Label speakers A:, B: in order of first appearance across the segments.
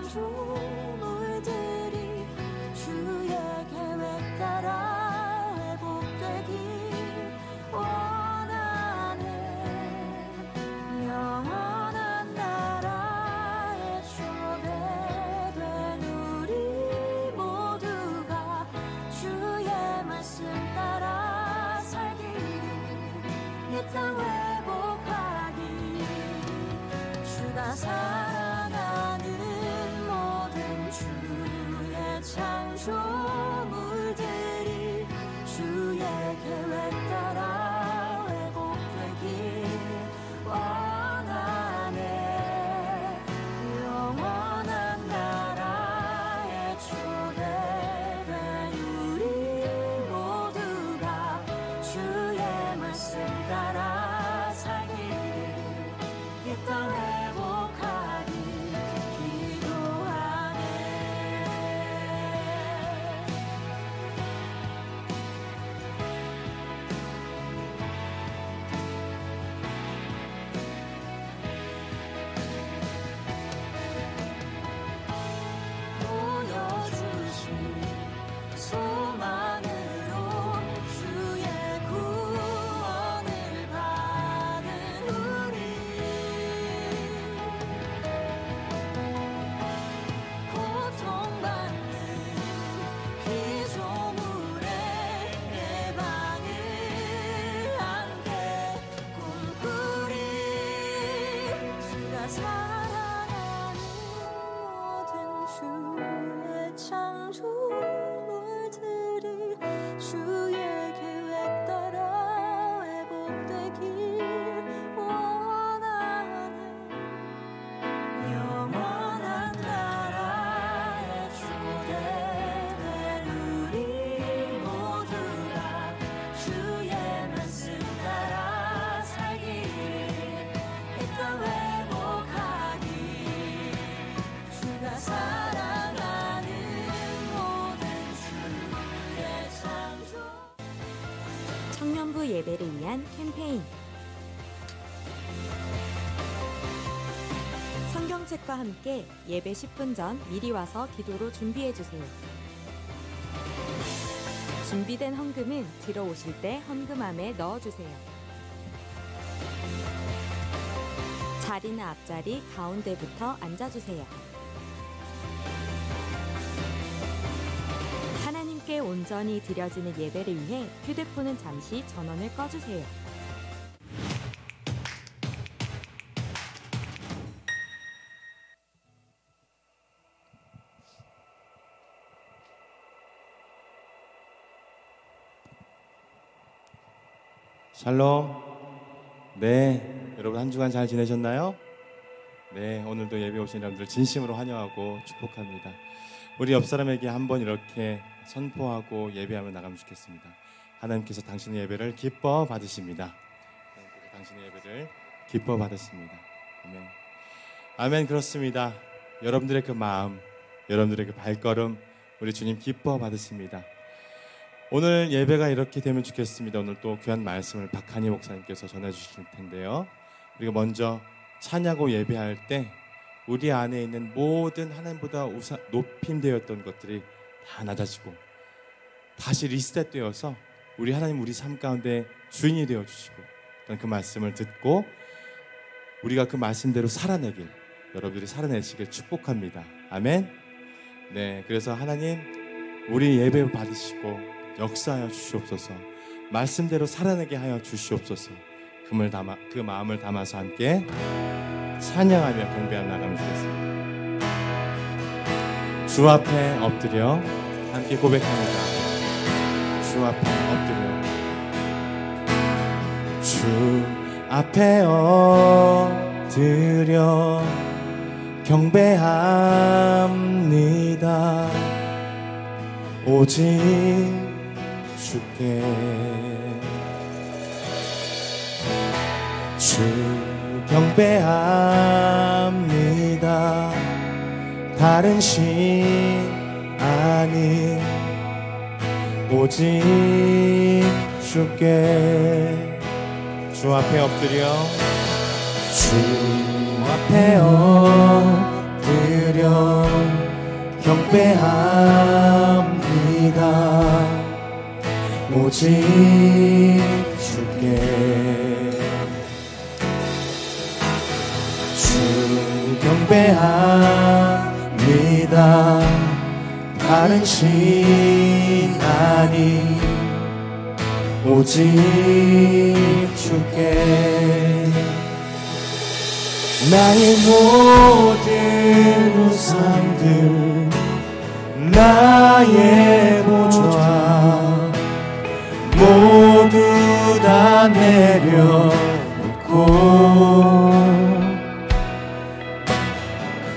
A: 창조물들이 주의 계획 따라 회복되길 원하네. 영원한 나라의 초대된 우리 모두가 주의 말씀 따라 살길, 이 땅 회복하길, 주가 사랑하는 모든 주의 창조물들이 주의 계획 따라 회복되길 원하네. 영원한 나라의 초대된 우리 모두가 주의 말씀 따라 살길, 이 땅 회복하길 기도하네. 보여주신 소망으로 주의 구원을 받은 우리, 고통받는 피조물의 예방을 함께 꿈꾸리, 주가 사랑하는 모든 주의 창조물들이 주의 계획 따라 회복되길 원하네. 영원한 나라의 초대된 우리 모두가 주의 말씀 따라 살길, 이 땅 회복하길, 주가 사랑하는 모든 주의 창조.
B: 청년부 예배를 위한 캠페인. 성경책과 함께 예배 10분 전 미리 와서 기도로 준비해주세요. 준비된 헌금은 들어오실 때 헌금함에 넣어주세요. 자리는 앞자리 가운데부터 앉아주세요. 하나님께 온전히 드려지는 예배를 위해 휴대폰은 잠시 전원을 꺼주세요.
C: 샬롬. 네, 여러분 한 주간 잘 지내셨나요? 네, 오늘도 예배 오신 여러분들 진심으로 환영하고 축복합니다. 우리 옆 사람에게 한번 이렇게 선포하고 예배하며 나가면 좋겠습니다. 하나님께서 당신의 예배를 기뻐 받으십니다. 하나님께서 당신의 예배를 기뻐 받으십니다. 아멘. 아멘. 그렇습니다. 여러분들의 그 마음, 여러분들의 그 발걸음 우리 주님 기뻐 받으십니다. 오늘 예배가 이렇게 되면 좋겠습니다. 오늘 또 귀한 말씀을 박한희 목사님께서 전해 주실 텐데요. 우리가 먼저 찬양하고 예배할 때 우리 안에 있는 모든 하나님보다 높임되었던 것들이 다 낮아지고 다시 리셋되어서 우리 하나님 우리 삶 가운데 주인이 되어주시고 그 말씀을 듣고 우리가 그 말씀대로 살아내길, 여러분들이 살아내시길 축복합니다. 아멘. 네, 그래서 하나님 우리 예배 받으시고 역사하여 주시옵소서. 말씀대로 살아내게 하여 주시옵소서. 그 마음을 담아서 함께 찬양하며 경배하며 나가면 되겠습니다. 주 앞에 엎드려 함께 고백합니다. 주 앞에 엎드려, 주 앞에 엎드려 경배합니다. 오직 주께 주 경배합니다. 다른 신 아닌 오직 주께 주 앞에 엎드려 주 앞에 엎드려 경배합니다. 오직 주께 주 경배합니다. 다른 신 아니 오직 주께 나의 모든 우상들 나의 보좌 모두 다 내려놓고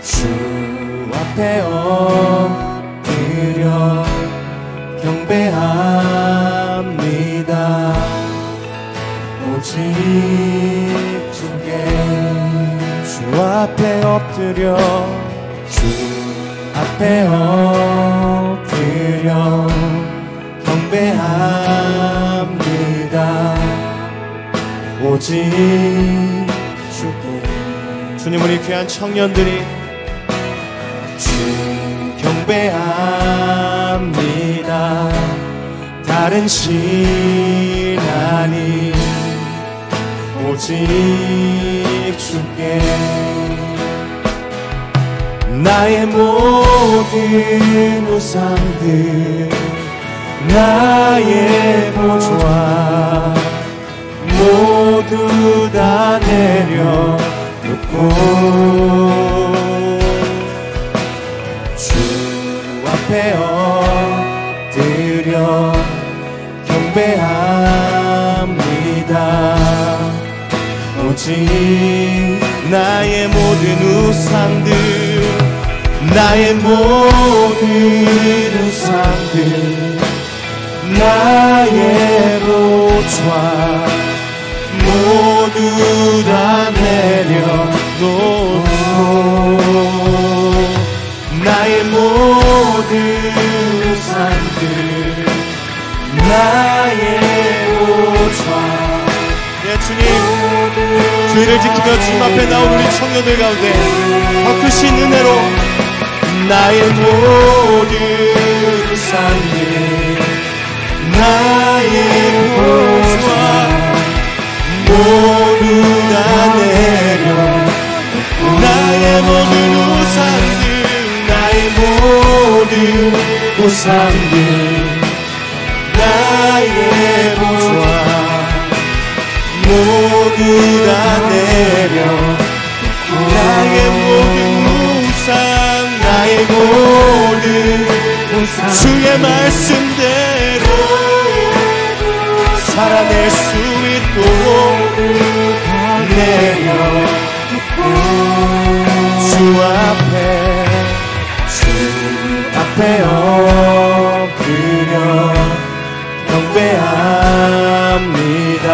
C: 주 앞에 엎드려 경배합니다. 오직 주께 주 앞에 엎드려 주 앞에 엎드려 경배합니다. 오직 주께 주님 우리 귀한 청년들이 주 경배합니다. 다른 신 아니 오직 주께 나의 모든 우상들 나의 보좌 모두 다 내려놓고 주 앞에 엎드려 경배합니다. 오직 나의 모든 우상들 나의 모든 우상들 나의 보좌 모두 다 내려놓고 나의 모든 우상들 나의 보좌 예 주님 주의를 지키며 주님 앞에 나온 우리 청년들 가운데 더 크신 은혜로 나의 모든 우상들 나의 보좌 모두 다 내려 나의 모든 우상들 나의 모든 우상들 나의 보좌 모두 다 내려 나의 모든 우상 나의 모든 우상 주의 말씀대로 살아낼 수 있도록 내려놓고 주 앞에 엎드려 경배합니다.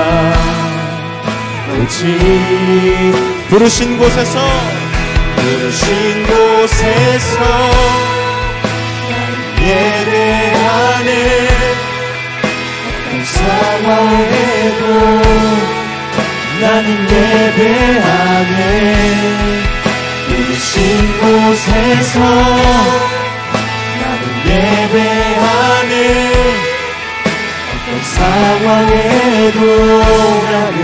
C: 오직 부르신 곳에서 예배하네 어떤 상황에도 나는 예배하네 부르신 곳에서 나는 예배하네 어떤 상황에도 나는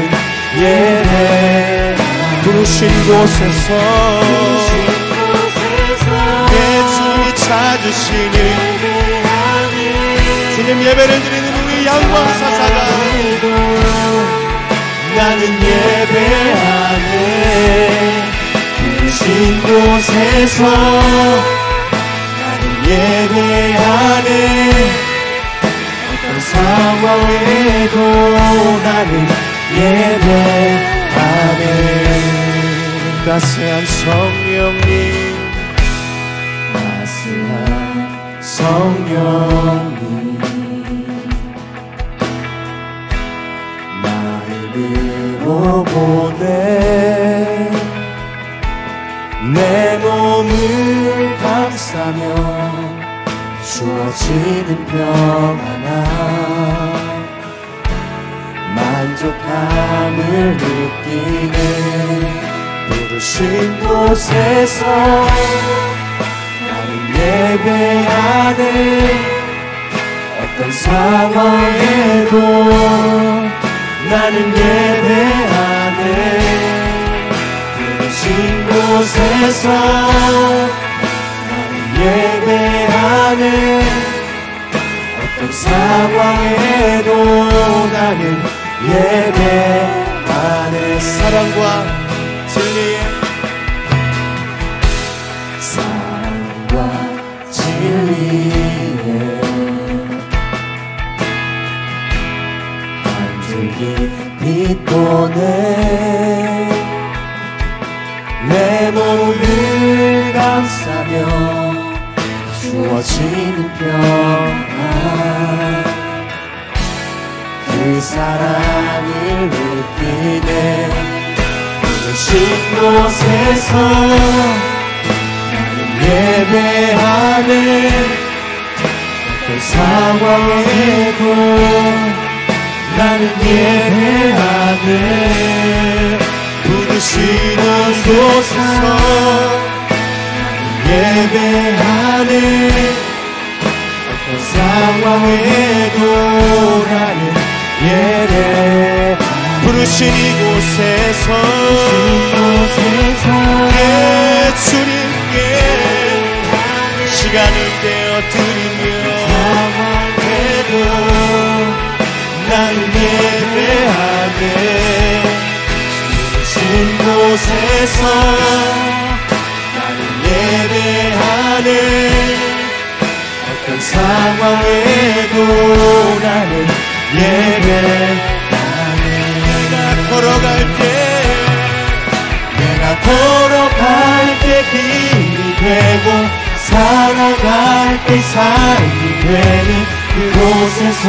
C: 예배하네 부르신 곳에서 내 주님이 찾으시니 주님 예배를 드리는 우리 영광 사사가 나는 예배하네 부르신 곳에서 나는 예배하네 어떤 상황에도 나는 예배하네 따스한 성령님 마음으로 보내 내 몸을 감싸며 주어지는 평안함 만족함을 느끼네 부르신 곳에서 나는
A: 예배하네. 어떤 상황에도 나는 예배하네. 부르신 곳에서 나는 예배하네. 어떤 상황에도 나는 예배하네. 사랑과 진리의 사랑과 진리의 한 줄기 빛보네. 내 몸을 감싸며 주어지는 평안, 그 사랑을 느끼네. 부르신 곳에서 나는 예배하네. 어떤 상황에도 나는 예배하네. 부르시는 곳에서 예배하네. 어떤 상황에도 나는 예배하네. 부르신 이곳에서 내 주님께 시간을 떼어드리며 상황에도 나는 예배하네. 부르신 곳에서 나는 예배하네. 어떤 상황에도 나는 예배하네. 내가 걸어갈 때 길이 되고 살아갈 때 삶이 되는 그곳에서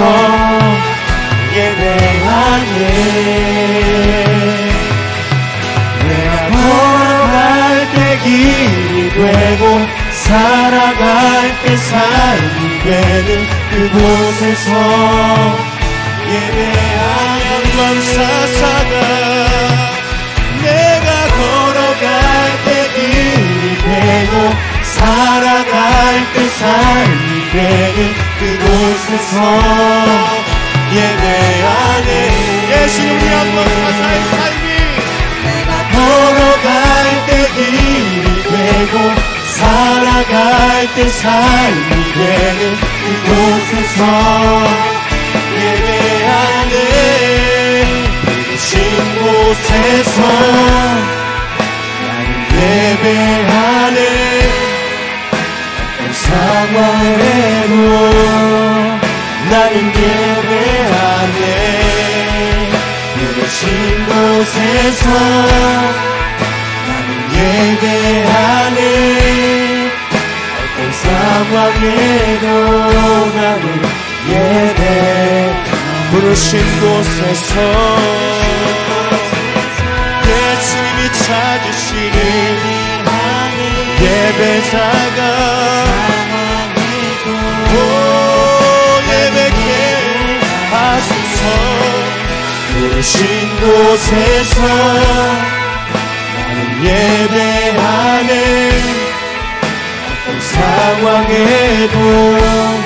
A: 예배하네. 내가 걸어갈 때 길이 되고 살아갈 때 삶이 되는 그곳에서 예배하는 왕사사가 내가 걸어갈 때 길이 되고 살아갈 때 삶이 되는 그곳에서 예배하네. 예수님 우리 한번 사사의 삶이 내가 걸어갈 때 길이 되고 살아갈 때 삶이 되는 그곳에서 예배하네. 부르신 곳에서 나는 예배하네. 어떤 상황에도 나는 예배하네. 부르신 곳에서 나는 예배하네. 어떤 상황에도 나는 예배하네. 부르신 곳에서 예수님이 찾으시는 예배자가 예배케 하소서. 부르신 곳에서 나는 예배하네. 어떤 상황에도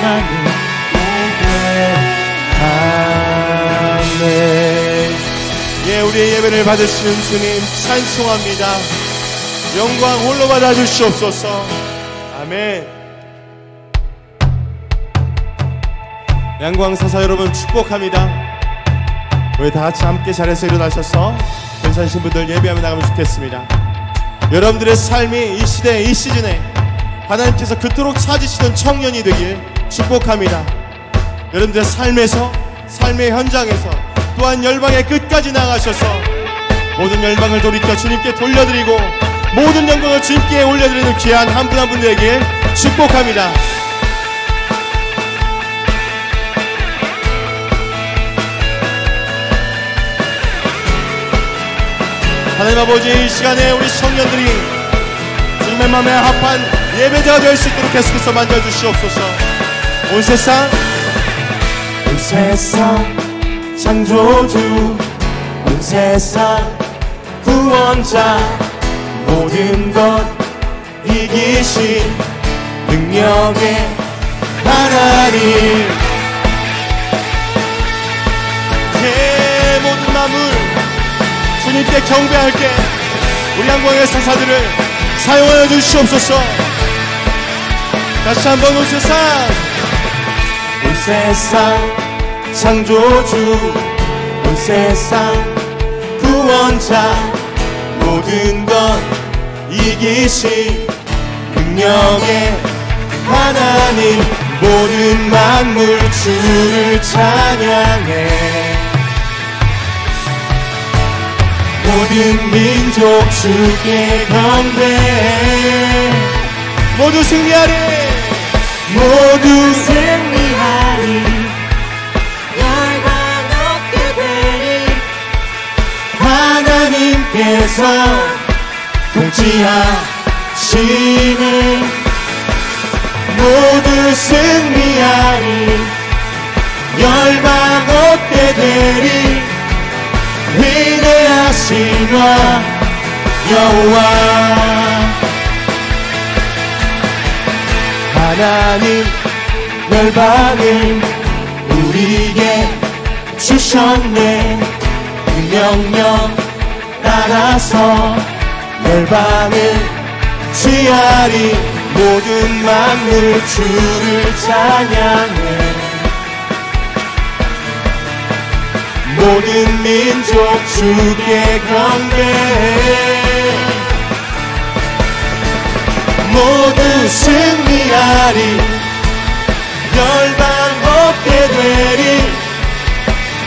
A: 나는 예배하네. 예, 우리의 예배를 받으시는 주님 찬송합니다. 영광 홀로 받아 주시옵소서. 아멘. 양광사사 여러분 축복합니다. 우리 다 같이 함께 자리에서 일어나셔서 괜찮으신 분들 예배하며 나가면 좋겠습니다. 여러분들의 삶이 이 시대 이 시즌에 하나님께서 그토록 찾으시던 청년이 되길 축복합니다. 여러분들의 삶에서 삶의 현장에서 또한 열방의 끝까지 나가셔서 모든 열방을 돌이켜 주님께 돌려드리고 모든 영광을 주님께 올려드리는 귀한 한 분 한 분 되길 축복합니다. 하나님 아버지, 이 시간에 우리 청년들이 주님의 마음에 합한 예배자가 될 수 있도록 계속해서 만져주시옵소서. 온 세상 창조주, 온 세상 구원자, 모든 것 이기신 능력의 하나님. 모든 만물 주님께 경배할게. 우리 영광의 사사들을 사용하여 주시옵소서. 다시 한번 온 세상 창조주, 온 세상 구원자, 모든 것 이기신 능력의 하나님, 모든 만물 주를 찬양해. 모든 민족 주께 경배해. 모두 승리하리, 모두 승리하리. 열방 얻게 되리. 하나님께서 통치하시네. 모두 승리하리. 열방 얻게 되리. 위대하신 왕 여호와. 하나님 열방을 우리에게 주셨네. 그 명령 따라서 열방을 취하리. 모든 만물 주를 찬양해. 모든 민족 주께 경배해. 모두 승리하리. 열방 얻게 되리.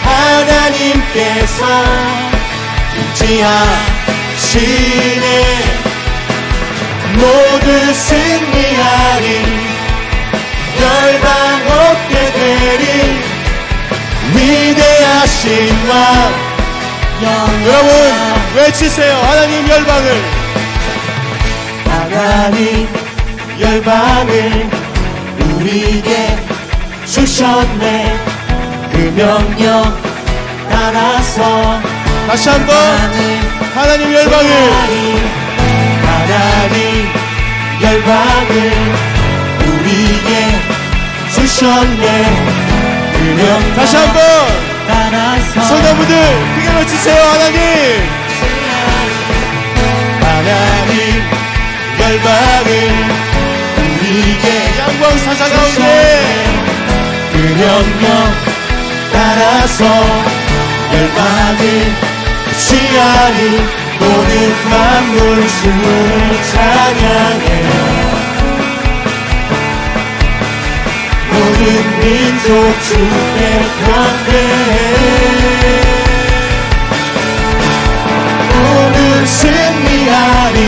A: 하나님께서 통치하시네. 모두 승리하리. 열방 얻게 되리. 위대하신 왕 여러분 외치세요. 하나님 열방을, 하나님 열방을 우리에게 주셨네. 그 명령 따라서 다시 한번 하나님 열방을, 하나님 열방을 우리에게 주셨네. 다시 한번 성도분들 크게 외치세요. 하나님, 하나님 열방을 우리에게 영광 사사 가운데 그 명령 따라서 열방을 취하리. 모든 만물 주를 찬양해. 모든 민족 주께 경배해. 모두 승리하리.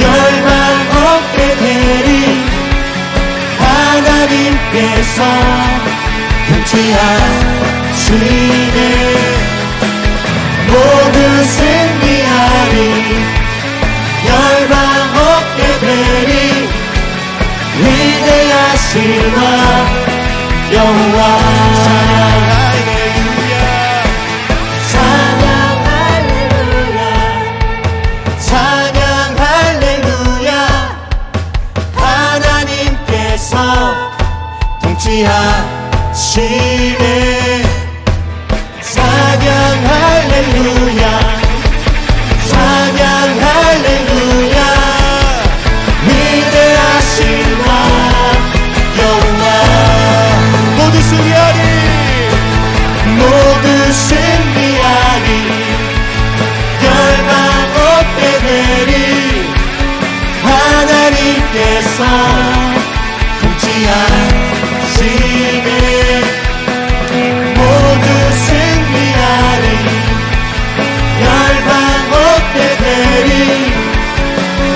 A: 열방 얻게 되리. 하나님께서 통치하시네. 모두 승리하리. 열방 얻게 되리. 위대하신 왕 여호와. 찬양 할렐루야. 찬양 할렐루야. 하나님께서 통치하시네. 찬양 할렐루야. 찬양 할렐루야. 위대하신 왕 여호와. 모두 승리하리. 모두 승리하리. 열방 얻게 되리. 하나님께서 통치하시네. 모두 승리하리. 열방 얻게 되리.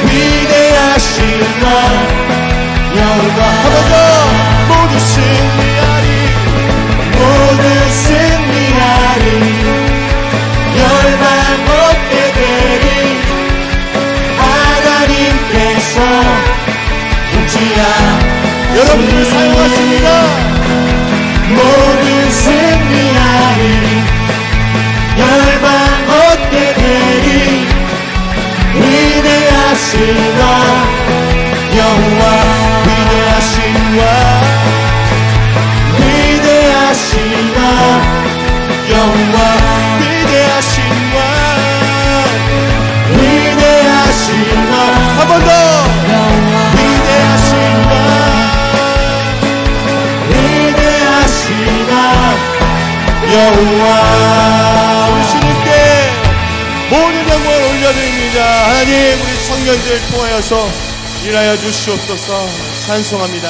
A: 위대하신 왕 여호와. 한 번 더. 모두 승리하리. 모두 승리하리. 열방 얻게 되리. 하나님께서 통치하시네. 여러분들을 사용하십니다. 모두 승리하리. 열방 얻게 되리. 위대하신 왕 여호와. 하나님, 우리 청년들 통하여서 일하여 주시옵소서. 찬송합니다.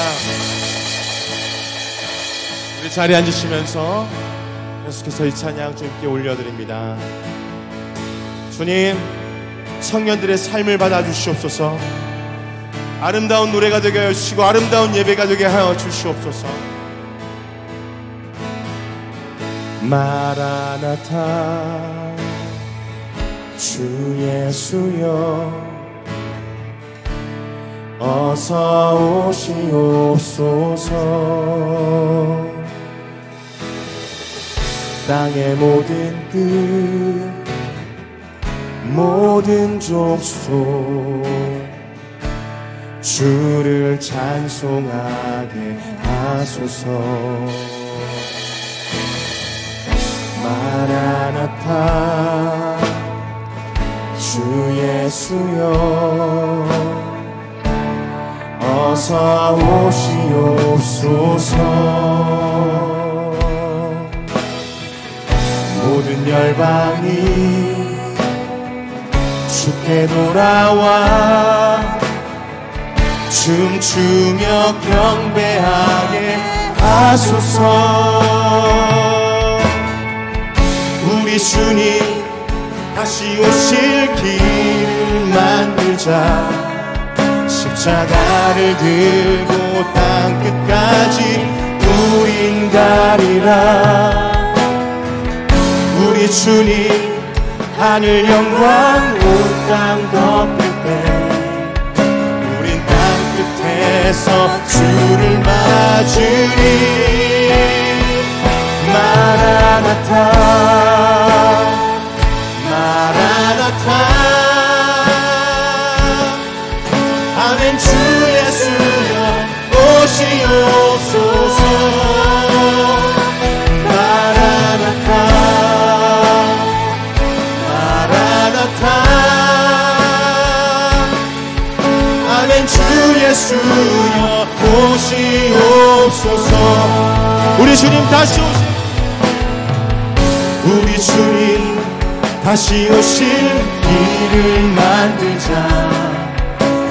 A: 우리 자리에 앉으시면서 계속해서 이 찬양 주님께 올려드립니다. 주님, 청년들의 삶을 받아주시옵소서. 아름다운 노래가 되게 하여 주시고 아름다운 예배가 되게 하여 주시옵소서. 마라나타 주 예수여 어서 오시옵소서. 땅의 모든 끝 모든 족속 주를 찬송하게 하소서. 마라나타 주 예수여 어서 오시옵소서. 모든 열방이 주께 돌아와 춤추며 경배하게 하소서. 우리 주님 다시 오실 길을 만들자. 십자가를 들고 땅 끝까지 우린 가리라. 우리 주님 하늘 영광 온 땅 덮을 때 우린 땅 끝에서 주를 맞으리. 마라나타 마라나타 아멘. 주 예수여 오시옵소서. 마라나타 마라나타 아멘. 주 예수여 오시옵소서. 우리 주님 다시 오시 우리 주님 다시 오실 길을 만들자.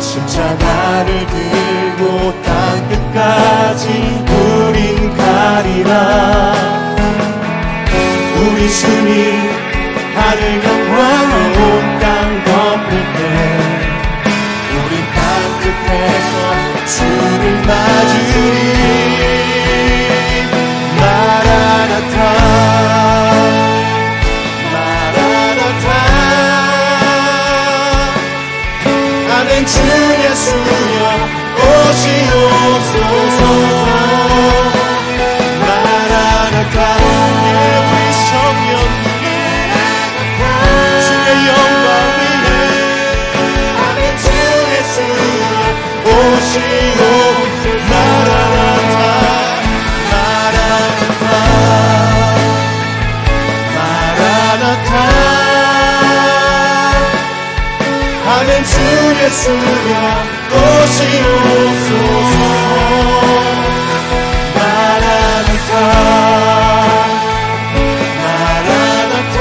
A: 십자가를 들고 땅 끝까지 우린 가리라. 우리 주님 하늘 영광 온 땅 덮을 때 우린 땅 끝에서 주를 맞으리. 마라나타 마라나타 아멘. 주 예수여 오시옵소서. 마라나타 우리 성령님 주의 영광 위에 아멘. 주 예수여 오시옵소서. 마라나타 마라나타 마라나타 아멘. 주 예수여 오시옵소서. 마라나타 마라나타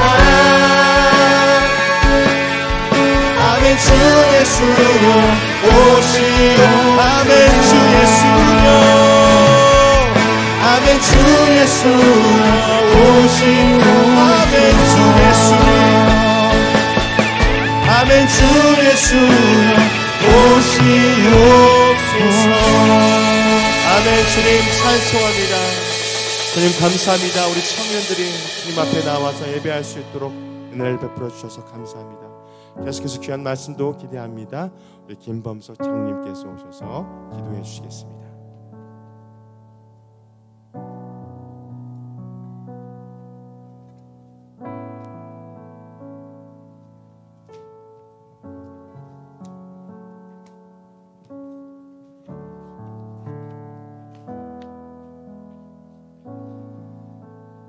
A: 아멘. 주 예수여 오시옵소서. 아멘. 주 예수여 아멘. 주 예수여 오시옵소서. 아멘. 주 예수여 아멘. 주 예수여 오시옵소서. 아멘. 주님 찬송합니다. 주님 감사합니다. 우리 청년들이 주님 앞에 나와서 예배할 수 있도록 은혜를 베풀어 주셔서 감사합니다. 계속해서 귀한 말씀도 기대합니다. 우리 김범석 장로님께서 오셔서 기도해 주시겠습니다.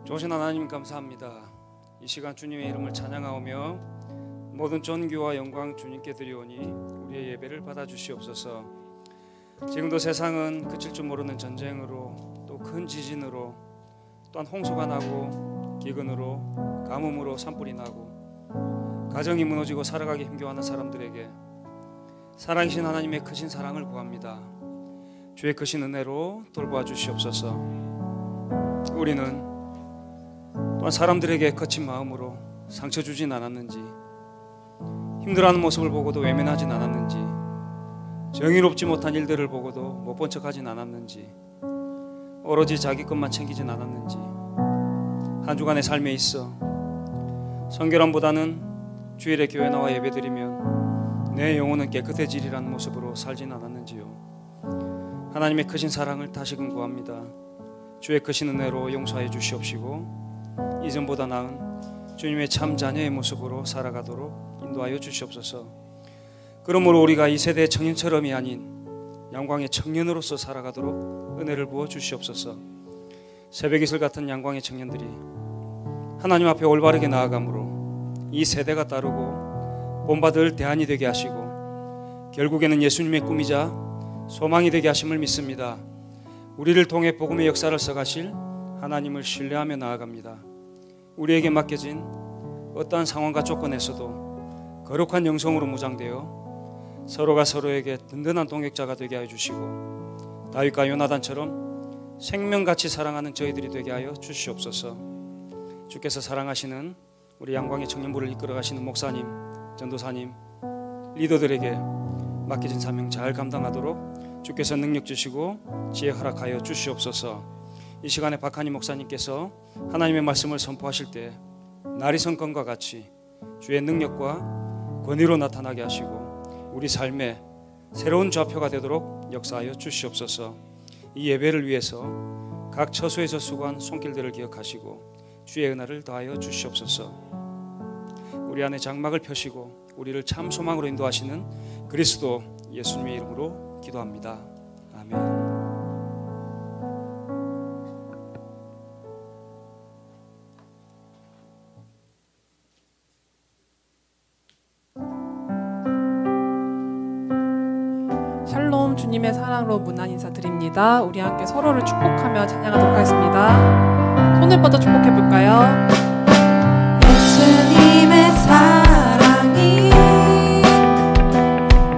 D: 좋으신 하나님 감사합니다. 이 시간 주님의 이름을 찬양하오며 모든 존귀와 영광 주님께 드리오니 우리의 예배를 받아주시옵소서. 지금도 세상은 그칠 줄 모르는 전쟁으로 또 큰 지진으로 또한 홍수가 나고 기근으로 가뭄으로 산불이 나고 가정이 무너지고 살아가기 힘겨워하는 사람들에게 살아계신 하나님의 크신 사랑을 구합니다. 주의 크신 은혜로 돌보아 주시옵소서. 우리는 또한 사람들에게 거친 마음으로 상처 주진 않았는지, 힘들어하는 모습을 보고도 외면하진 않았는지, 정의롭지 못한 일들을 보고도 못 본 척하진 않았는지, 오로지 자기 것만 챙기진 않았는지, 한 주간의 삶에 있어 성결함보다는 주일에 교회 나와 예배드리면 내 영혼은 깨끗해지리라는 모습으로 살진 않았는지요. 하나님의 크신 사랑을 다시금 구합니다. 주의 크신 은혜로 용서해 주시옵시고 이전보다 나은 주님의 참 자녀의 모습으로 살아가도록 인도하여 주시옵소서. 그러므로 우리가 이 세대의 청년처럼이 아닌 양광의 청년으로서 살아가도록 은혜를 부어 주시옵소서. 새벽이슬 같은 양광의 청년들이 하나님 앞에 올바르게 나아가므로 이 세대가 따르고 본받을 대안이 되게 하시고 결국에는 예수님의 꿈이자 소망이 되게 하심을 믿습니다. 우리를 통해 복음의 역사를 써가실 하나님을 신뢰하며 나아갑니다. 우리에게 맡겨진 어떠한 상황과 조건에서도 거룩한 영성으로 무장되어 서로가 서로에게 든든한 동역자가 되게 하여 주시고 다윗과 요나단처럼 생명같이 사랑하는 저희들이 되게 하여 주시옵소서. 주께서 사랑하시는 우리 양광의 청년부를 이끌어가시는 목사님, 전도사님, 리더들에게 맡겨진 사명 잘 감당하도록 주께서 능력 주시고 지혜 허락하여 주시옵소서. 이 시간에 박한희 목사님께서 하나님의 말씀을 선포하실 때 날이 성건과 같이 주의 능력과 권위로 나타나게 하시고 우리 삶에 새로운 좌표가 되도록 역사하여 주시옵소서. 이 예배를 위해서 각 처소에서 수고한 손길들을 기억하시고 주의 은혜를 더하여 주시옵소서. 우리 안에 장막을 펴시고 우리를 참 소망으로 인도하시는 그리스도 예수님의 이름으로 기도합니다. 아멘.
E: 샬롬, 주님의 사랑으로 문안 인사드립니다. 우리 함께 서로를 축복하며 찬양하도록 하겠습니다. 손을 뻗어 축복해 볼까요?
F: 예수님의 사랑이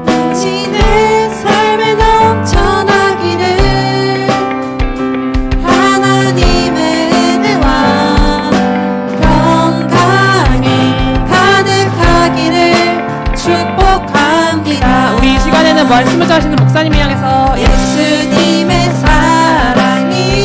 F: 당신의 삶에 넘쳐나기를, 하나님의 은혜와 평강이 가득하기를 축복합니다.
E: 우리 이 시간에는 말씀을 전하시는 목사님을 향해서
F: 예수님의 사랑이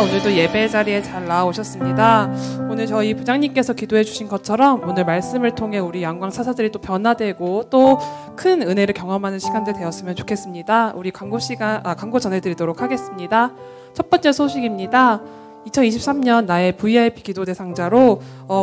E: 오늘도 예배 자리에 잘 나오셨습니다. 오늘 저희 부장님께서 기도해 주신 것처럼 오늘 말씀을 통해 우리 양광 사사들이 또 변화되고 또 큰 은혜를 경험하는 시간들 되었으면 좋겠습니다. 우리 광고 전해드리도록 하겠습니다. 첫 번째 소식입니다. 2023년 나의 VIP 기도 대상자로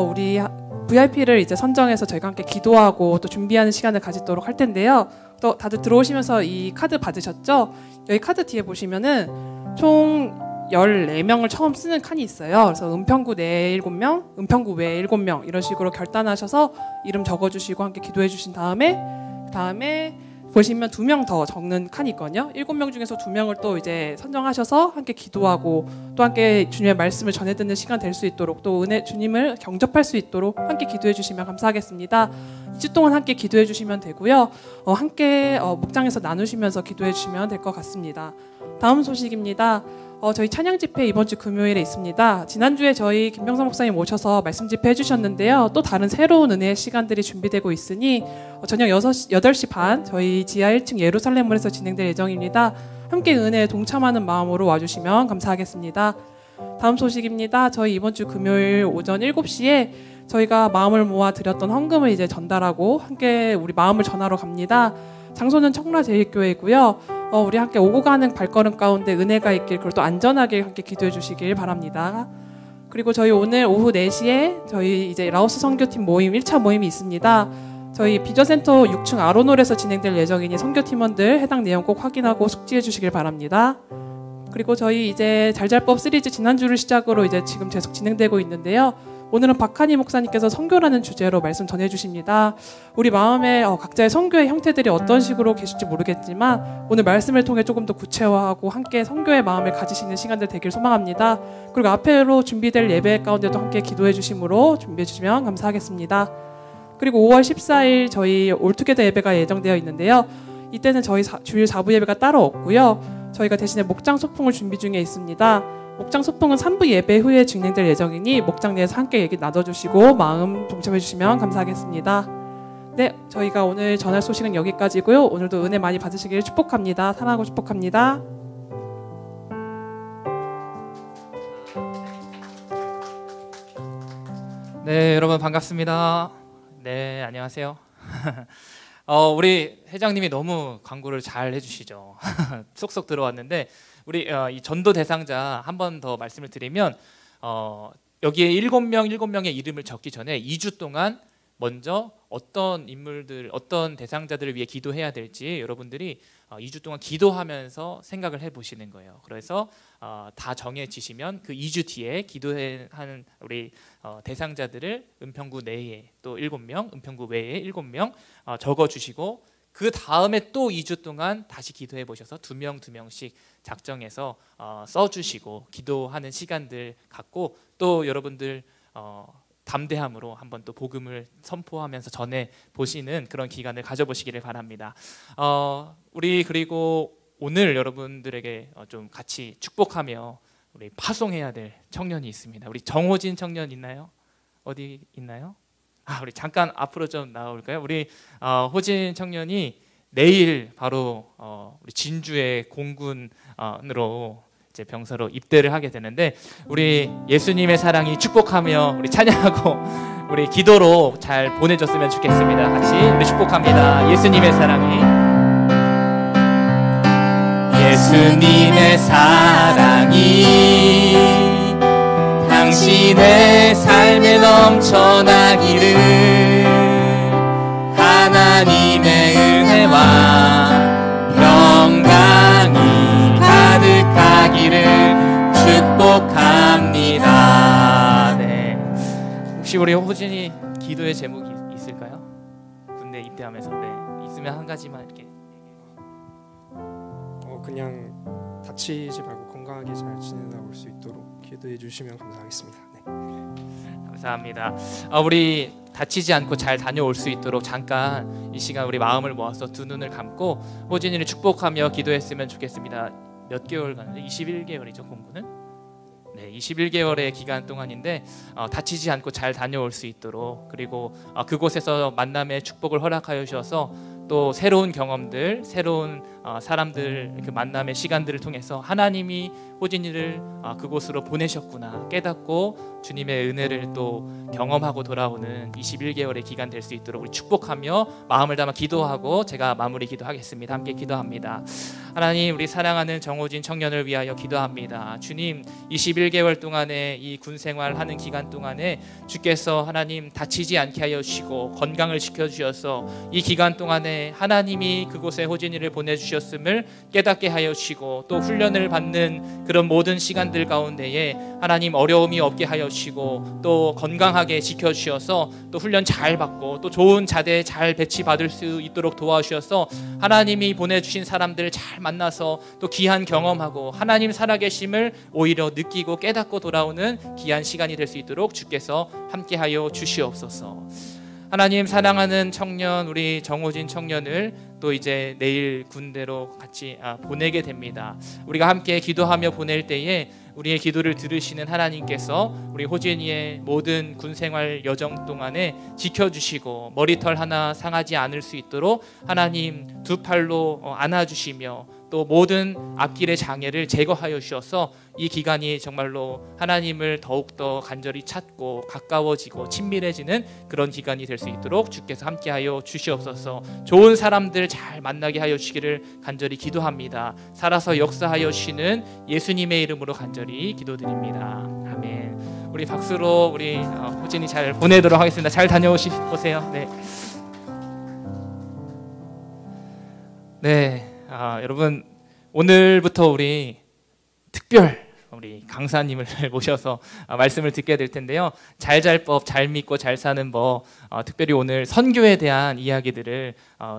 E: 우리 VIP를 이제 선정해서 저희가 함께 기도하고 또 준비하는 시간을 가지도록 할 텐데요. 또 다들 들어오시면서 이 카드 받으셨죠? 여기 카드 뒤에 보시면은 총 14명을 처음 쓰는 칸이 있어요. 그래서 은평구 내 7명, 은평구 외 7명 이런 식으로 결단하셔서 이름 적어주시고 함께 기도해 주신 다음에 보시면 2명 더 적는 칸이 있거든요. 7명 중에서 2명을 또 이제 선정하셔서 함께 기도하고 또 함께 주님의 말씀을 전해 듣는 시간 될 수 있도록 또 은혜 주님을 경접할 수 있도록 함께 기도해 주시면 감사하겠습니다. 2주 동안 함께 기도해 주시면 되고요. 함께 목장에서 나누시면서 기도해 주시면 될 것 같습니다. 다음 소식입니다. 저희 찬양 집회 이번 주 금요일에 있습니다. 지난주에 저희 김병선 목사님 오셔서 말씀 집회 해주셨는데요. 또 다른 새로운 은혜의 시간들이 준비되고 있으니 저녁 8시 반 저희 지하 1층 예루살렘몰에서 진행될 예정입니다. 함께 은혜에 동참하는 마음으로 와주시면 감사하겠습니다. 다음 소식입니다. 저희 이번 주 금요일 오전 7시에 저희가 마음을 모아 드렸던 헌금을 이제 전달하고 함께 우리 마음을 전하러 갑니다. 장소는 청라제일교회이고요. 우리 함께 오고 가는 발걸음 가운데 은혜가 있길, 그리고 또 안전하게 함께 기도해 주시길 바랍니다. 그리고 저희 오늘 오후 4시에 저희 이제 라오스 선교팀 모임 1차 모임이 있습니다. 저희 비전센터 6층 아로놀에서 진행될 예정이니 선교팀원들 해당 내용 꼭 확인하고 숙지해 주시길 바랍니다. 그리고 저희 이제 잘잘법 시리즈 지난주를 시작으로 이제 지금 계속 진행되고 있는데요. 오늘은 박한희 목사님께서 선교라는 주제로 말씀 전해주십니다. 우리 마음에 각자의 선교의 형태들이 어떤 식으로 계실지 모르겠지만 오늘 말씀을 통해 조금 더 구체화하고 함께 선교의 마음을 가지시는 시간들 되길 소망합니다. 그리고 앞으로 준비될 예배 가운데도 함께 기도해 주심으로 준비해 주시면 감사하겠습니다. 그리고 5월 14일 저희 올투게더 예배가 예정되어 있는데요. 이때는 저희 주일 4부 예배가 따로 없고요. 저희가 대신에 목장 소풍을 준비 중에 있습니다. 목장 소풍은 3부 예배 후에 진행될 예정이니 목장 내에서 함께 얘기 나눠주시고 마음 동참해 주시면 감사하겠습니다. 네, 저희가 오늘 전할 소식은 여기까지고요. 오늘도 은혜 많이 받으시길 축복합니다. 사랑하고 축복합니다.
G: 네, 여러분 반갑습니다. 네, 안녕하세요. 우리 회장님이 너무 광고를 잘 해주시죠. 쏙쏙 들어왔는데 우리 이 전도 대상자 한 번 더 말씀을 드리면 여기에 7명의 이름을 적기 전에 2주 동안 먼저 어떤 인물들, 어떤 대상자들을 위해 기도해야 될지 여러분들이 2주 동안 기도하면서 생각을 해보시는 거예요. 그래서 다 정해지시면 그 2주 뒤에 기도하는 우리 대상자들을 은평구 내에 또 7명, 은평구 외에 7명 적어주시고 그 다음에 또 2주 동안 다시 기도해 보셔서 2명씩 작정해서 써주시고 기도하는 시간들 갖고 또 여러분들 담대함으로 한번 또 복음을 선포하면서 전해 보시는 그런 기간을 가져보시기를 바랍니다. 우리 그리고 오늘 여러분들에게 좀 같이 축복하며 우리 파송해야 될 청년이 있습니다. 우리 정호진 청년 있나요? 어디 있나요? 우리 잠깐 앞으로 좀 나올까요? 우리 호진 청년이 내일 바로 우리 진주의 공군으로 이제 병사로 입대를 하게 되는데 우리 예수님의 사랑이 축복하며 우리 찬양하고 우리 기도로 잘 보내줬으면 좋겠습니다. 같이 우리 축복합니다. 예수님의 사랑이 예수님의 사랑이 당신의 삶에 넘쳐나기를 하나님의 은혜와 평강이 가득하기를 축복합니다. 네. 혹시 우리 호진이 기도의 제목이 있을까요? 군대 입대하면서 있으면 한 가지만 이렇게.
H: 그냥 다치지 말고 건강하게 잘 지내나올 수 있도록 기도해 주시면 감사하겠습니다. 네.
G: 감사합니다. 우리 다치지 않고 잘 다녀올 수 있도록 잠깐 이 시간 우리 마음을 모아서 두 눈을 감고 호진이를 축복하며 기도했으면 좋겠습니다. 몇 개월간? 21개월이죠 공부는? 네, 21개월의 기간 동안인데 다치지 않고 잘 다녀올 수 있도록 그리고 그곳에서 만남의 축복을 허락하여 주셔서 또 새로운 경험들, 새로운 사람들 그 만남의 시간들을 통해서 하나님이 호진이를 그곳으로 보내셨구나 깨닫고 주님의 은혜를 또 경험하고 돌아오는 21개월의 기간 될 수 있도록 우리 축복하며 마음을 담아 기도하고 제가 마무리 기도하겠습니다. 함께 기도합니다. 하나님, 우리 사랑하는 정호진 청년을 위하여 기도합니다. 주님, 21개월 동안에 이 군생활하는 기간 동안에 주께서 하나님 다치지 않게 하여 주시고 건강을 지켜주셔서 이 기간 동안에 하나님이 그곳에 호진이를 보내주셨음을 깨닫게 하여 주시고 또 훈련을 받는 그런 모든 시간들 가운데에 하나님 어려움이 없게 하여 주시고 또 건강하게 지켜주셔서 또 훈련 잘 받고 또 좋은 자대에 잘 배치받을 수 있도록 도와주셔서 하나님이 보내주신 사람들을 잘 만나서 또 귀한 경험하고 하나님 살아계심을 오히려 느끼고 깨닫고 돌아오는 귀한 시간이 될 수 있도록 주께서 함께하여 주시옵소서. 하나님, 사랑하는 청년 우리 정호진 청년을 또 이제 내일 군대로 같이 보내게 됩니다. 우리가 함께 기도하며 보낼 때에 우리의 기도를 들으시는 하나님께서 우리 호진이의 모든 군생활 여정 동안에 지켜주시고 머리털 하나 상하지 않을 수 있도록 하나님 두 팔로 안아주시며 또 모든 앞길의 장애를 제거하여 주셔서 이 기간이 정말로 하나님을 더욱더 간절히 찾고 가까워지고 친밀해지는 그런 기간이 될 수 있도록 주께서 함께하여 주시옵소서. 좋은 사람들 잘 만나게 하여 주시기를 간절히 기도합니다. 살아서 역사하여 주시는 예수님의 이름으로 간절히 기도드립니다. 아멘. 우리 박수로 우리 호진이 잘 보내도록 하겠습니다. 잘 다녀오세요. 네. 여러분, 오늘부터 우리 특별 우리 강사님을 모셔서 말씀을 듣게 될 텐데요. 잘잘법, 잘 믿고 잘 사는 법, 특별히 오늘 선교에 대한 이야기들을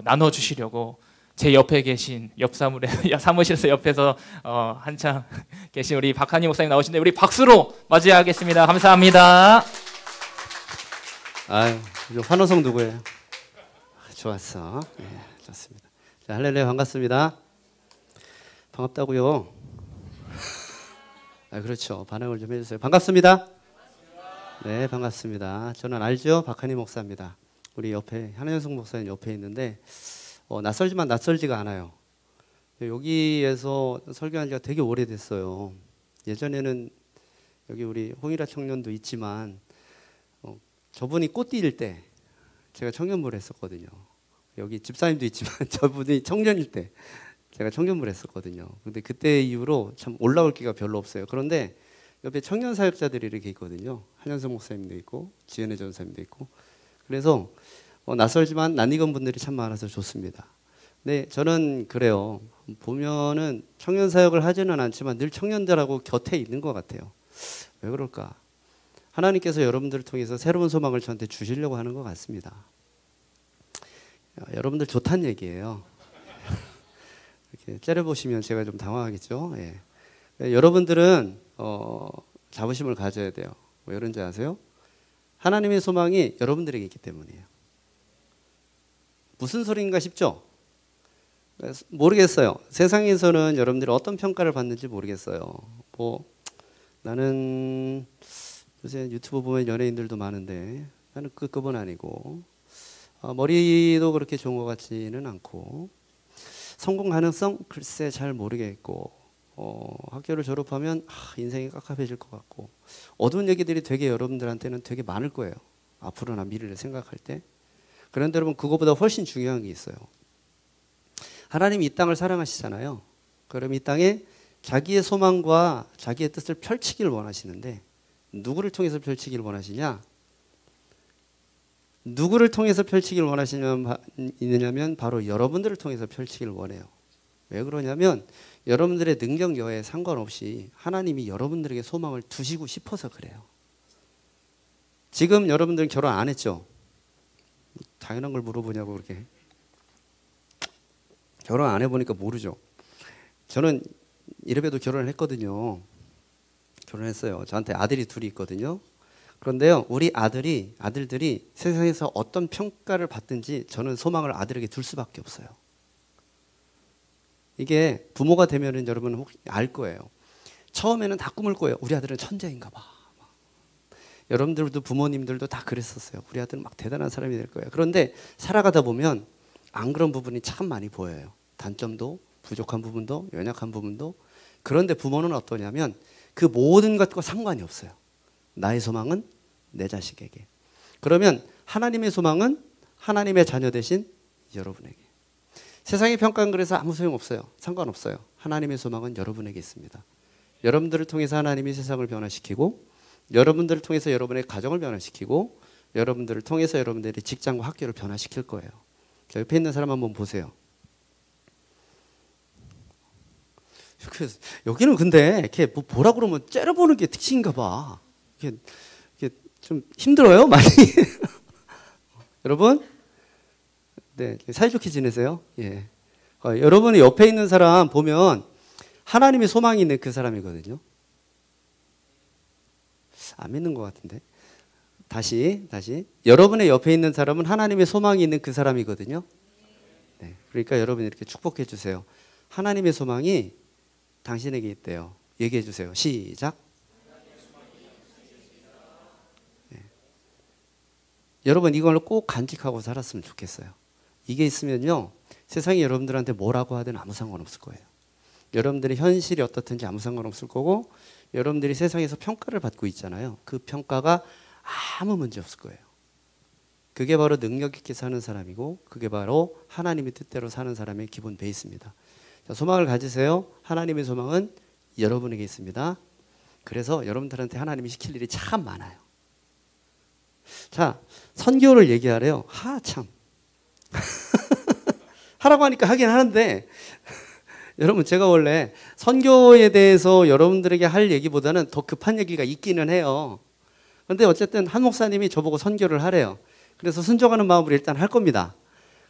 G: 나눠주시려고 제 옆에 계신 옆 사무실에서 옆에서 한창 계신 우리 박한희 목사님 나오신데 우리 박수로 맞이하겠습니다. 감사합니다.
I: 아유, 환호성 누구예요? 좋았어. 네, 좋습니다. 자, 할렐루야, 반갑습니다. 반갑다고요. 아, 그렇죠. 반응을 좀 해주세요. 반갑습니다. 네, 반갑습니다. 저는 알죠? 박한희 목사입니다. 우리 옆에 한현숙 목사님 옆에 있는데 낯설지만 낯설지가 않아요. 여기에서 설교한 지가 되게 오래됐어요. 예전에는 여기 우리 홍일아 청년도 있지만 저분이 꽃띠일 때 제가 청년부를 했었거든요. 여기 집사님도 있지만 저분이 청년일 때 제가 청년부를 했었거든요. 근데 그때 이후로 참 올라올 기가 별로 없어요. 그런데 옆에 청년 사역자들이 이렇게 있거든요. 한현석 목사님도 있고 지은혜 전사님도 있고. 그래서 낯설지만 낯익은 분들이 참 많아서 좋습니다. 네, 저는 그래요. 보면은 청년 사역을 하지는 않지만 늘 청년들하고 곁에 있는 것 같아요. 왜 그럴까? 하나님께서 여러분들을 통해서 새로운 소망을 저한테 주시려고 하는 것 같습니다. 여러분들 좋다는 얘기예요. 이렇게 째려보시면 제가 좀 당황하겠죠. 예. 여러분들은 자부심을 가져야 돼요. 왜 그런지 아세요? 하나님의 소망이 여러분들에게 있기 때문이에요. 무슨 소리인가 싶죠? 모르겠어요. 세상에서는 여러분들이 어떤 평가를 받는지 모르겠어요. 나는 요새 유튜브 보면 연예인들도 많은데 나는 그 급은 아니고 머리도 그렇게 좋은 것 같지는 않고 성공 가능성 글쎄 잘 모르겠고 학교를 졸업하면 인생이 깝깝해질 것 같고 어두운 얘기들이 되게 여러분들한테는 되게 많을 거예요. 앞으로나 미래를 생각할 때. 그런데 여러분 그거보다 훨씬 중요한 게 있어요. 하나님이 이 땅을 사랑하시잖아요. 그럼 이 땅에 자기의 소망과 자기의 뜻을 펼치기를 원하시는데 누구를 통해서 펼치기를 원하시냐? 누구를 통해서 펼치기를 원하시냐면 바로 여러분들을 통해서 펼치기를 원해요. 왜 그러냐면 여러분들의 능력 여하에 상관없이 하나님이 여러분들에게 소망을 두시고 싶어서 그래요. 지금 여러분들은 결혼 안 했죠? 당연한 걸 물어보냐고 그렇게. 결혼 안 해보니까 모르죠. 저는 이래봬도 결혼을 했거든요. 결혼했어요. 저한테 아들이 둘이 있거든요. 그런데요, 우리 아들들이 세상에서 어떤 평가를 받든지 저는 소망을 아들에게 둘 수밖에 없어요. 이게 부모가 되면은 여러분 혹시 알 거예요. 처음에는 다 꿈을 꿔요. 우리 아들은 천재인가 봐. 여러분들도 부모님들도 다 그랬었어요. 우리 아들은 막 대단한 사람이 될 거예요. 그런데 살아가다 보면 안 그런 부분이 참 많이 보여요. 단점도, 부족한 부분도, 연약한 부분도. 그런데 부모는 어떠냐면 그 모든 것과 상관이 없어요. 나의 소망은 내 자식에게. 그러면 하나님의 소망은 하나님의 자녀 대신 여러분에게. 세상의 평가는 그래서 아무 소용없어요. 상관없어요. 하나님의 소망은 여러분에게 있습니다. 여러분들을 통해서 하나님이 세상을 변화시키고 여러분들을 통해서 여러분의 가정을 변화시키고 여러분들을 통해서 여러분들의 직장과 학교를 변화시킬 거예요. 옆에 있는 사람 한번 보세요. 여기는 근데 이렇게 뭐 보라 그러면 째려보는 게 특징인가 봐. 이게 좀 힘들어요, 많이. 여러분, 네, 사이좋게 지내세요. 예. 여러분이 옆에 있는 사람 보면 하나님의 소망이 있는 그 사람이거든요. 안 믿는 것 같은데. 다시. 여러분의 옆에 있는 사람은 하나님의 소망이 있는 그 사람이거든요. 네, 그러니까 여러분 이렇게 축복해 주세요. 하나님의 소망이 당신에게 있대요. 얘기해 주세요. 시작. 네. 여러분 이걸 꼭 간직하고 살았으면 좋겠어요. 이게 있으면요. 세상이 여러분들한테 뭐라고 하든 아무 상관없을 거예요. 여러분들의 현실이 어떻든지 아무 상관없을 거고 여러분들이 세상에서 평가를 받고 있잖아요. 그 평가가 아무 문제 없을 거예요. 그게 바로 능력 있게 사는 사람이고 그게 바로 하나님의 뜻대로 사는 사람의 기본 베이스입니다. 자, 소망을 가지세요. 하나님의 소망은 여러분에게 있습니다. 그래서 여러분들한테 하나님이 시킬 일이 참 많아요. 자, 선교를 얘기하래요. 참. 하라고 하니까 하긴 하는데 여러분 제가 원래 선교에 대해서 여러분들에게 할 얘기보다는 더 급한 얘기가 있기는 해요. 그런데 어쨌든 한 목사님이 저보고 선교를 하래요. 그래서 순종하는 마음으로 일단 할 겁니다.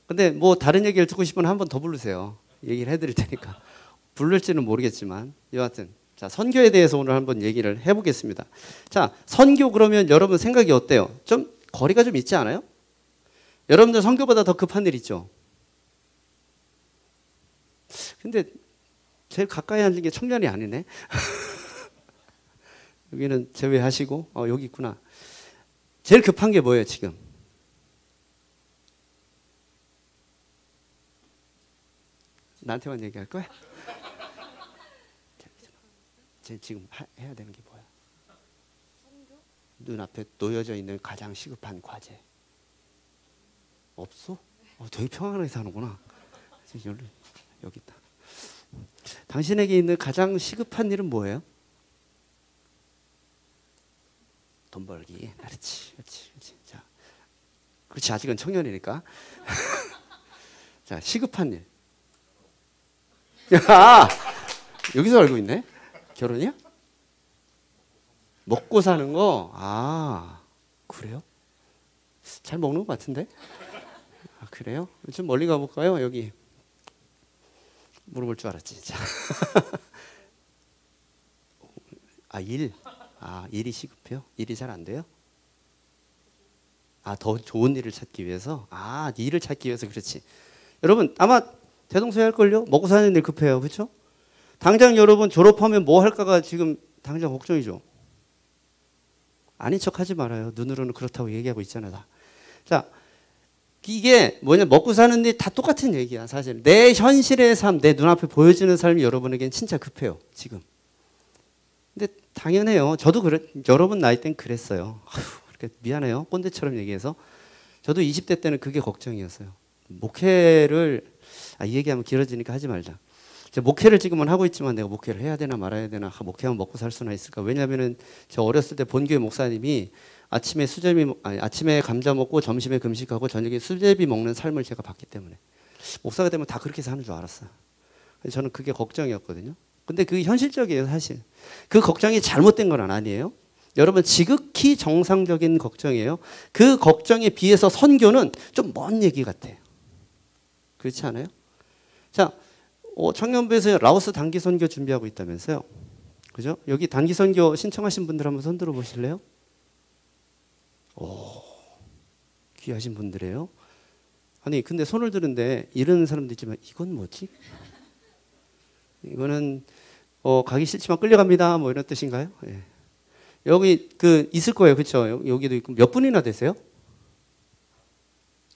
I: 근데 뭐 다른 얘기를 듣고 싶으면 한 번 더 부르세요. 얘기를 해드릴 테니까. 부를지는 모르겠지만 여하튼 자, 선교에 대해서 오늘 한번 얘기를 해보겠습니다. 자, 선교 그러면 여러분 생각이 어때요? 좀 거리가 좀 있지 않아요? 여러분들 선교보다 더 급한 일 있죠? 근데 제일 가까이 앉은 게 청년이 아니네. 여기는 제외하시고 여기 있구나. 제일 급한 게 뭐예요 지금? 나한테만 얘기할 거야? 제 지금 해야 되는 게 뭐야? 눈앞에 놓여져 있는 가장 시급한 과제. 없어? 되게 평안하게 사는구나. 여기 있다. 당신에게 있는 가장 시급한 일은 뭐예요? 돈 벌기. 그렇지. 자, 그렇지. 아직은 청년이니까. 자, 시급한 일. 야, 여기서 알고 있네. 결혼이야? 먹고 사는 거? 아, 그래요? 잘 먹는 것 같은데? 아, 그래요? 좀 멀리 가볼까요? 여기. 물어볼 줄 알았지. 자. 아, 일. 아, 일이 시급해요? 일이 잘 안 돼요? 아, 더 좋은 일을 찾기 위해서? 아, 일을 찾기 위해서 그렇지. 여러분, 아마 대동소이할걸요? 먹고 사는 일 급해요. 그렇죠? 당장 여러분 졸업하면 뭐 할까가 지금 당장 걱정이죠. 아닌 척 하지 말아요. 눈으로는 그렇다고 얘기하고 있잖아. 다. 자, 이게 뭐냐, 먹고 사는 일 다 똑같은 얘기야. 사실 내 현실의 삶, 내 눈앞에 보여지는 삶이 여러분에겐 진짜 급해요 지금. 근데 당연해요. 저도 여러분 나이 땐 그랬어요. 그렇게 미안해요. 꼰대처럼 얘기해서. 저도 20대 때는 그게 걱정이었어요. 목회를 이 얘기하면 길어지니까 하지 말자. 목회를 지금은 하고 있지만 내가 목회를 해야 되나 말아야 되나, 목회하면 먹고 살 수나 있을까? 왜냐하면은 저 어렸을 때 본교회 목사님이 아침에 감자 먹고 점심에 금식하고 저녁에 수제비 먹는 삶을 제가 봤기 때문에 목사가 되면 다 그렇게 사는 줄 알았어요. 저는 그게 걱정이었거든요. 근데 그게 현실적이에요. 사실 그 걱정이 잘못된 건 아니에요. 여러분 지극히 정상적인 걱정이에요. 그 걱정에 비해서 선교는 좀 먼 얘기 같아요. 그렇지 않아요? 자, 청년부에서 라오스 단기 선교 준비하고 있다면서요? 그죠? 여기 단기 선교 신청하신 분들 한번 손 들어 보실래요? 오, 귀하신 분들이에요. 아니 근데 손을 드는데 이러는 사람도 있지만 이건 뭐지? 이거는 가기 싫지만 끌려갑니다. 뭐 이런 뜻인가요? 예. 여기 있을 거예요, 그렇죠? 여기도 있고 몇 분이나 되세요?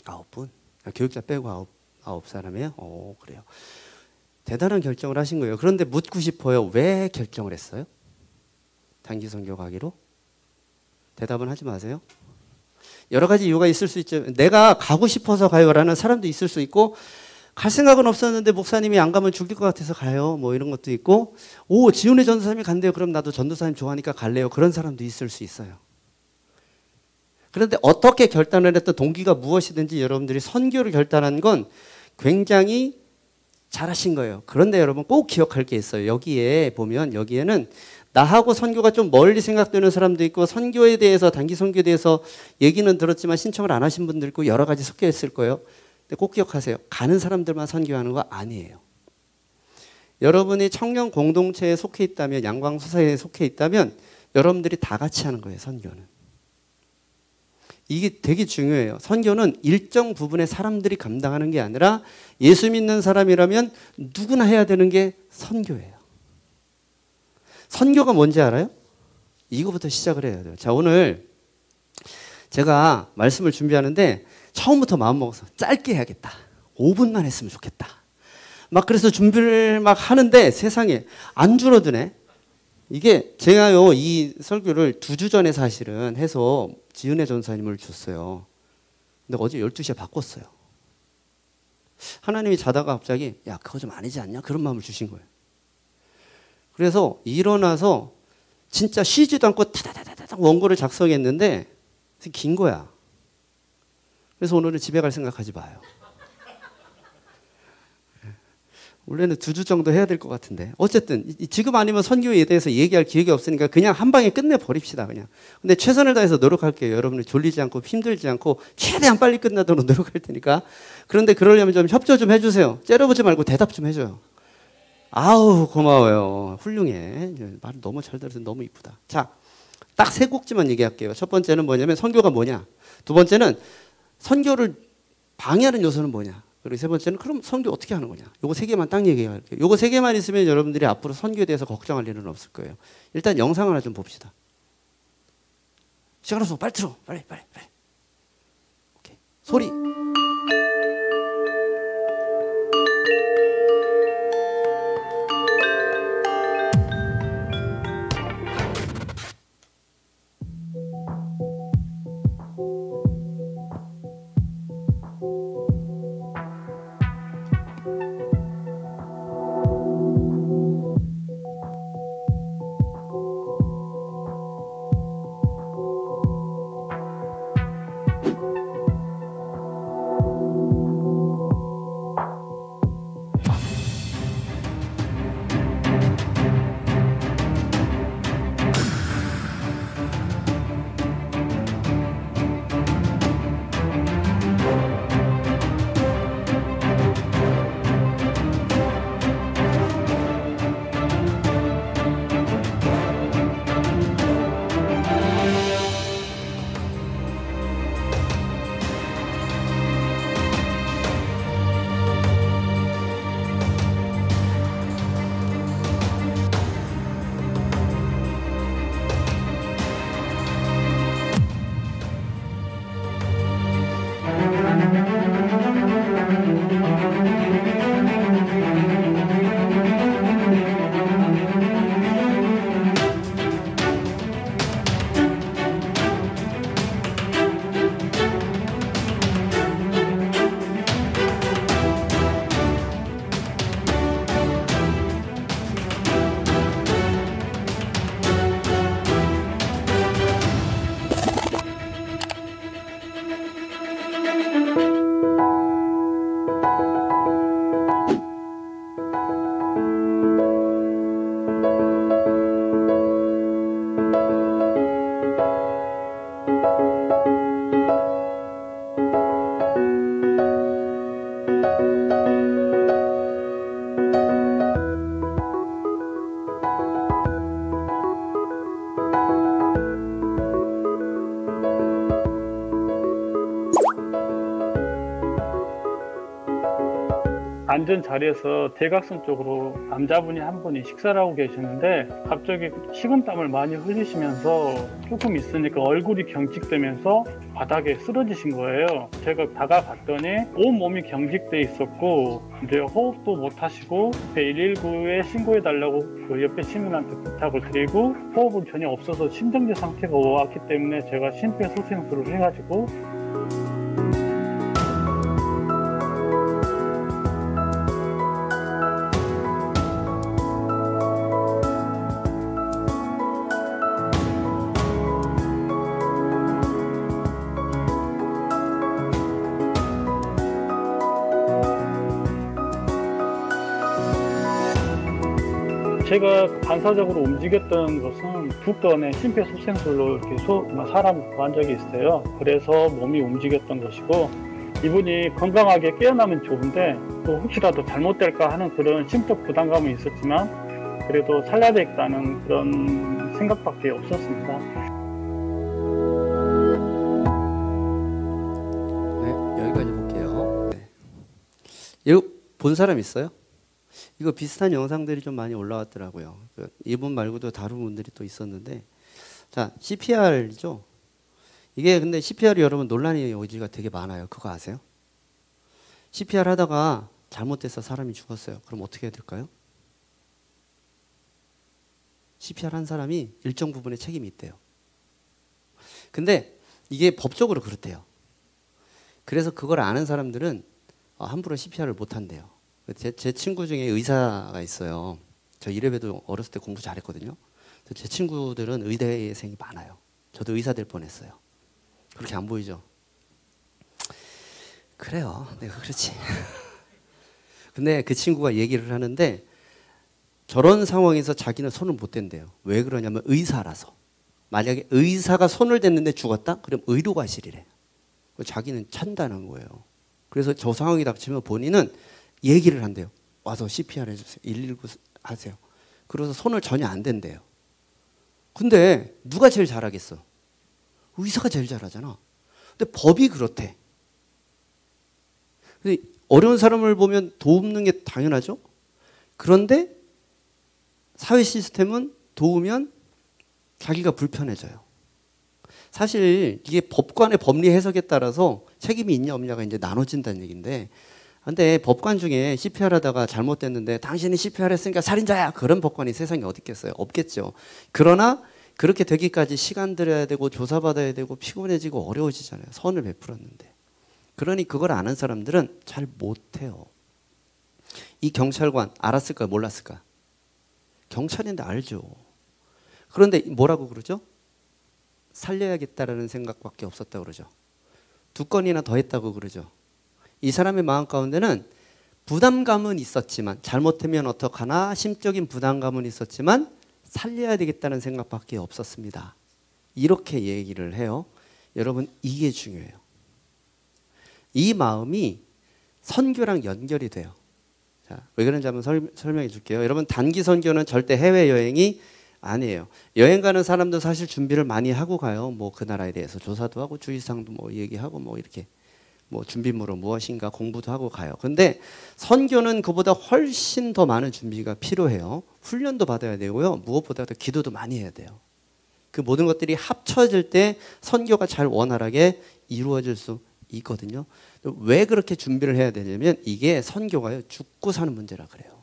I: 9분. 교육자 빼고 9사람이에요? 그래요. 대단한 결정을 하신 거예요. 그런데 묻고 싶어요. 왜 결정을 했어요? 단기 선교 가기로? 대답은 하지 마세요. 여러 가지 이유가 있을 수 있죠. 내가 가고 싶어서 가요라는 사람도 있을 수 있고, 갈 생각은 없었는데 목사님이 안 가면 죽일 것 같아서 가요. 뭐 이런 것도 있고, 지훈의 전도사님이 간대요. 그럼 나도 전도사님 좋아하니까 갈래요. 그런 사람도 있을 수 있어요. 그런데 어떻게 결단을 했던 동기가 무엇이든지 여러분들이 선교를 결단한 건 굉장히 잘하신 거예요. 그런데 여러분 꼭 기억할 게 있어요. 여기에는 나하고 선교가 좀 멀리 생각되는 사람도 있고, 선교에 대해서, 단기 선교에 대해서 얘기는 들었지만 신청을 안 하신 분들 있고 여러 가지 섞여 있을 거예요. 근데 꼭 기억하세요. 가는 사람들만 선교하는 거 아니에요. 여러분이 청년 공동체에 속해 있다면, 양광소사에 속해 있다면 여러분들이 다 같이 하는 거예요. 선교는. 이게 되게 중요해요. 선교는 일정 부분의 사람들이 감당하는 게 아니라 예수 믿는 사람이라면 누구나 해야 되는 게 선교예요. 선교가 뭔지 알아요? 이거부터 시작을 해야 돼요. 자, 오늘 제가 말씀을 준비하는데 처음부터 마음먹어서 짧게 해야겠다. 5분만 했으면 좋겠다. 그래서 준비를 막 하는데 세상에 안 줄어드네. 이게 제가요, 이 설교를 2주 전에 사실은 해서 지은혜 전사님을 줬어요. 근데 어제 12시에 바꿨어요. 하나님이 자다가 갑자기 야, 그거 좀 아니지 않냐? 그런 마음을 주신 거예요. 그래서 일어나서 진짜 쉬지도 않고 타다다다닥 원고를 작성했는데 긴 거야. 그래서 오늘은 집에 갈 생각하지 마요. 원래는 2주 정도 해야 될 것 같은데 어쨌든 지금 아니면 선교에 대해서 얘기할 기회가 없으니까 그냥 한 방에 끝내버립시다 그냥. 근데 최선을 다해서 노력할게요. 여러분들 졸리지 않고 힘들지 않고 최대한 빨리 끝나도록 노력할 테니까. 그런데 그러려면 좀 협조 좀 해주세요. 째려보지 말고 대답 좀 해줘요. 아우 고마워요. 훌륭해. 말 너무 잘 들어서 너무 이쁘다. 자, 딱 3곡지만 얘기할게요. 첫 번째는 뭐냐면 선교가 뭐냐. 두 번째는 선교를 방해하는 요소는 뭐냐. 그리고 세 번째는 그럼 선교 어떻게 하는 거냐. 요거 3개만 딱 얘기할게요. 요거 3개만 있으면 여러분들이 앞으로 선교에 대해서 걱정할 일은 없을 거예요. 일단 영상 하나 좀 봅시다. 시간 없어. 빨리 틀어. 빨리. 오케이. 소리.
J: 앉은 자리에서 대각선 쪽으로 남자분이 한 분이 식사를 하고 계시는데 갑자기 식은땀을 많이 흘리시면서 조금 있으니까 얼굴이 경직되면서 바닥에 쓰러지신 거예요. 제가 다가갔더니 온 몸이 경직돼 있었고 이제 호흡도 못 하시고 119에 신고해 달라고 그 옆에 시민한테 부탁을 드리고 호흡은 전혀 없어서 심정지 상태가 왔기 때문에 제가 심폐소생술을 해가지고 제가 반사적으로 움직였던 것은 북던의 심폐소생술로 이렇게 사람 구한 적이 있어요. 그래서 몸이 움직였던 것이고 이분이 건강하게 깨어나면 좋은데 또 혹시라도 잘못될까 하는 그런 심적 부담감은 있었지만 그래도 살려야 되겠다는 그런 생각밖에 없었습니다.
I: 네, 여기까지 볼게요. 네. 이거 본 사람 있어요? 이거 비슷한 영상들이 좀 많이 올라왔더라고요. 이분 말고도 다른 분들이 또 있었는데, 자 CPR이죠. 이게 근데 CPR이 여러분 논란의 여지가 되게 많아요. 그거 아세요? CPR 하다가 잘못돼서 사람이 죽었어요. 그럼 어떻게 해야 될까요? CPR 한 사람이 일정 부분의 책임이 있대요. 근데 이게 법적으로 그렇대요. 그래서 그걸 아는 사람들은 함부로 CPR을 못 한대요. 제 친구 중에 의사가 있어요. 저 이래봬도 어렸을 때 공부 잘했거든요. 제 친구들은 의대생이 많아요. 저도 의사 될 뻔했어요. 그렇게 안 보이죠? 그래요. 내가 그렇지. 근데 그 친구가 얘기를 하는데 저런 상황에서 자기는 손을 못 댄대요. 왜 그러냐면 의사라서. 만약에 의사가 손을 댔는데 죽었다? 그럼 의료 과실이래. 자기는 찬다는 거예요. 그래서 저 상황이 닥치면 본인은 얘기를 한대요. 와서 CPR 해주세요. 119 하세요. 그래서 손을 전혀 안 댄대요. 근데 누가 제일 잘하겠어? 의사가 제일 잘하잖아. 근데 법이 그렇대. 근데 어려운 사람을 보면 도우는 게 당연하죠. 그런데 사회 시스템은 도우면 자기가 불편해져요. 사실 이게 법관의 법리 해석에 따라서 책임이 있냐 없냐가 이제 나눠진다는 얘기인데, 근데 법관 중에 CPR 하다가 잘못됐는데 당신이 CPR 했으니까 살인자야, 그런 법관이 세상에 어디 있겠어요? 없겠죠. 그러나 그렇게 되기까지 시간 들여야 되고 조사받아야 되고 피곤해지고 어려워지잖아요. 선을 베풀었는데. 그러니 그걸 아는 사람들은 잘 못해요. 이 경찰관 알았을까 몰랐을까? 경찰인데 알죠. 그런데 뭐라고 그러죠? 살려야겠다라는 생각밖에 없었다고 그러죠. 2건이나 더 했다고 그러죠. 이 사람의 마음 가운데는 부담감은 있었지만, 잘못하면 어떡하나 심적인 부담감은 있었지만 살려야 되겠다는 생각밖에 없었습니다. 이렇게 얘기를 해요. 여러분, 이게 중요해요. 이 마음이 선교랑 연결이 돼요. 자, 왜 그런지 한번 설명해 줄게요. 여러분, 단기 선교는 절대 해외여행이 아니에요. 여행 가는 사람도 사실 준비를 많이 하고 가요. 뭐 그 나라에 대해서 조사도 하고 주의사항도 뭐 얘기하고 뭐 이렇게 뭐 준비물은 무엇인가 공부도 하고 가요. 근데 선교는 그보다 훨씬 더 많은 준비가 필요해요. 훈련도 받아야 되고요. 무엇보다도 기도도 많이 해야 돼요. 그 모든 것들이 합쳐질 때 선교가 잘 원활하게 이루어질 수 있거든요. 왜 그렇게 준비를 해야 되냐면 이게 선교가요, 죽고 사는 문제라 그래요.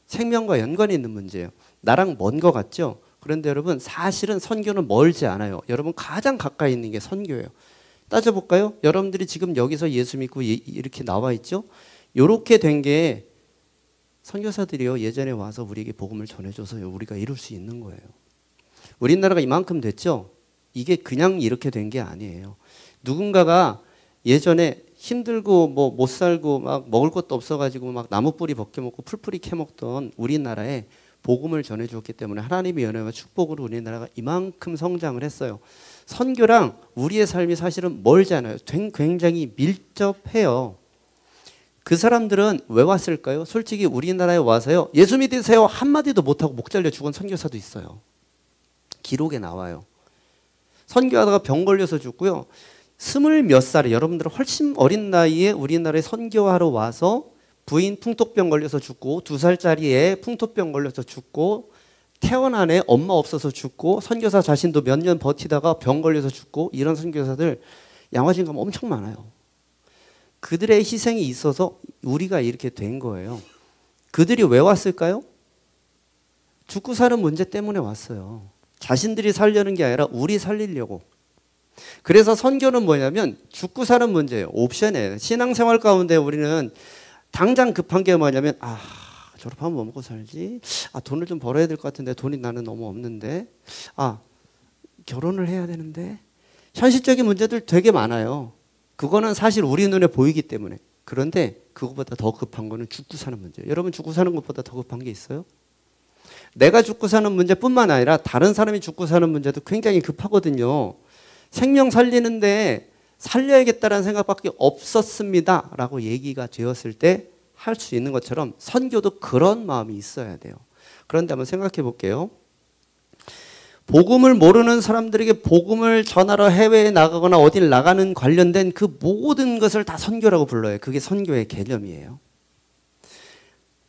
I: 생명과 연관이 있는 문제예요. 나랑 먼 거 같죠? 그런데 여러분, 사실은 선교는 멀지 않아요. 여러분, 가장 가까이 있는 게 선교예요. 따져볼까요? 여러분들이 지금 여기서 예수 믿고 이렇게 나와 있죠? 이렇게 된 게 선교사들이요, 예전에 와서 우리에게 복음을 전해줘서 우리가 이룰 수 있는 거예요. 우리나라가 이만큼 됐죠? 이게 그냥 이렇게 된 게 아니에요. 누군가가 예전에 힘들고 뭐 못 살고 막 먹을 것도 없어가지고 막 나무 뿌리 벗겨 먹고 풀뿌리 캐 먹던 우리나라에 복음을 전해주었기 때문에 하나님의 연회와 축복으로 우리나라가 이만큼 성장을 했어요. 선교랑 우리의 삶이 사실은 멀지 않아요. 굉장히 밀접해요. 그 사람들은 왜 왔을까요? 솔직히 우리나라에 와서요, 예수 믿으세요 한마디도 못하고 목 잘려 죽은 선교사도 있어요. 기록에 나와요. 선교하다가 병 걸려서 죽고요. 20몇 살에, 여러분들은 훨씬 어린 나이에 우리나라에 선교하러 와서 부인 풍토병 걸려서 죽고, 2살짜리 애 풍토병 걸려서 죽고, 태어난 애 엄마 없어서 죽고, 선교사 자신도 몇 년 버티다가 병 걸려서 죽고, 이런 선교사들 양화진 가면 엄청 많아요. 그들의 희생이 있어서 우리가 이렇게 된 거예요. 그들이 왜 왔을까요? 죽고 사는 문제 때문에 왔어요. 자신들이 살려는 게 아니라 우리 살리려고. 그래서 선교는 뭐냐면 죽고 사는 문제예요. 옵션이에요. 신앙생활 가운데 우리는 당장 급한 게 뭐냐면, 졸업하면 뭐 먹고 살지? 돈을 좀 벌어야 될 것 같은데 돈이 나는 너무 없는데? 결혼을 해야 되는데? 현실적인 문제들 되게 많아요. 그거는 사실 우리 눈에 보이기 때문에. 그런데 그것보다 더 급한 거는 죽고 사는 문제예요. 여러분, 죽고 사는 것보다 더 급한 게 있어요? 내가 죽고 사는 문제뿐만 아니라 다른 사람이 죽고 사는 문제도 굉장히 급하거든요. 생명 살리는데 살려야겠다는 생각밖에 없었습니다 라고 얘기가 되었을 때 할 수 있는 것처럼 선교도 그런 마음이 있어야 돼요. 그런데 한번 생각해 볼게요. 복음을 모르는 사람들에게 복음을 전하러 해외에 나가거나 어딜 나가는 관련된 그 모든 것을 다 선교라고 불러요. 그게 선교의 개념이에요.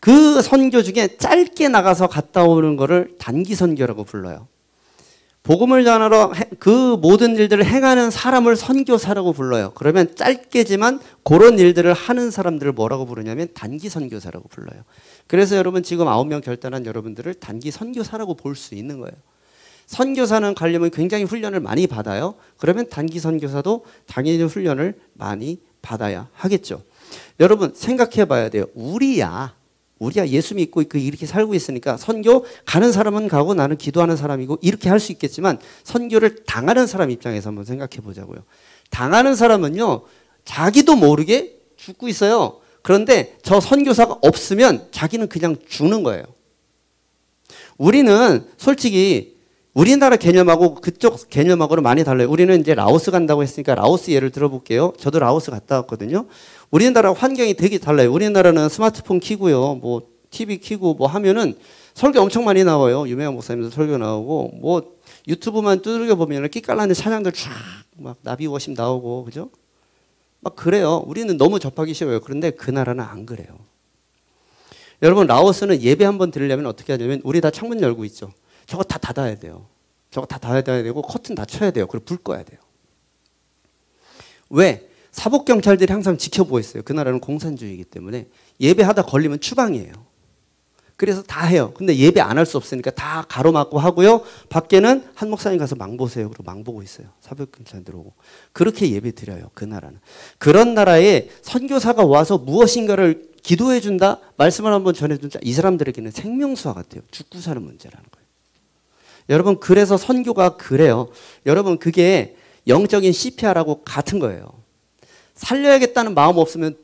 I: 그 선교 중에 짧게 나가서 갔다 오는 거를 단기 선교라고 불러요. 복음을 전하러 그 모든 일들을 행하는 사람을 선교사라고 불러요. 그러면 짧게지만 그런 일들을 하는 사람들을 뭐라고 부르냐면 단기 선교사라고 불러요. 그래서 여러분, 지금 9명 결단한 여러분들을 단기 선교사라고 볼 수 있는 거예요. 선교사는 가려면 굉장히 훈련을 많이 받아요. 그러면 단기 선교사도 당연히 훈련을 많이 받아야 하겠죠. 여러분, 생각해 봐야 돼요. 우리야 예수 믿고 이렇게 살고 있으니까 선교 가는 사람은 가고 나는 기도하는 사람이고 이렇게 할 수 있겠지만, 선교를 당하는 사람 입장에서 한번 생각해 보자고요. 당하는 사람은요, 자기도 모르게 죽고 있어요. 그런데 저 선교사가 없으면 자기는 그냥 죽는 거예요. 우리는 솔직히 우리나라 개념하고 그쪽 개념하고는 많이 달라요. 우리는 이제 라오스 간다고 했으니까 라오스 예를 들어볼게요. 저도 라오스 갔다 왔거든요. 우리나라 환경이 되게 달라요. 우리나라는 스마트폰 키고요. 뭐 TV 키고 뭐 하면은 설교 엄청 많이 나와요. 유명한 목사님들 설교 나오고 뭐 유튜브만 두들겨 보면 끼깔나는 찬양들 쫙 막 나비 워십 나오고 그죠? 막 그래요. 우리는 너무 접하기 쉬워요. 그런데 그 나라는 안 그래요. 여러분 라오스는 예배 한번 드리려면 어떻게 하냐면 우리 다 창문 열고 있죠. 저거 다 닫아야 돼요. 저거 다 닫아야 되고 커튼 다 쳐야 돼요. 그리고 불 꺼야 돼요. 왜? 사복경찰들이 항상 지켜보고 있어요. 그 나라는 공산주의이기 때문에 예배하다 걸리면 추방이에요. 그래서 다 해요. 근데 예배 안 할 수 없으니까 다 가로막고 하고요. 밖에는 한 목사님 가서 망 보세요. 그리고 망 보고 있어요. 사복경찰들 오고. 그렇게 예배 드려요. 그 나라는. 그런 나라에 선교사가 와서 무엇인가를 기도해 준다? 말씀을 한번 전해준다? 이 사람들에게는 생명수와 같아요. 죽고 사는 문제라는 거예요. 여러분 그래서 선교가 그래요. 여러분 그게 영적인 CPR하고 같은 거예요. 살려야겠다는 마음 없으면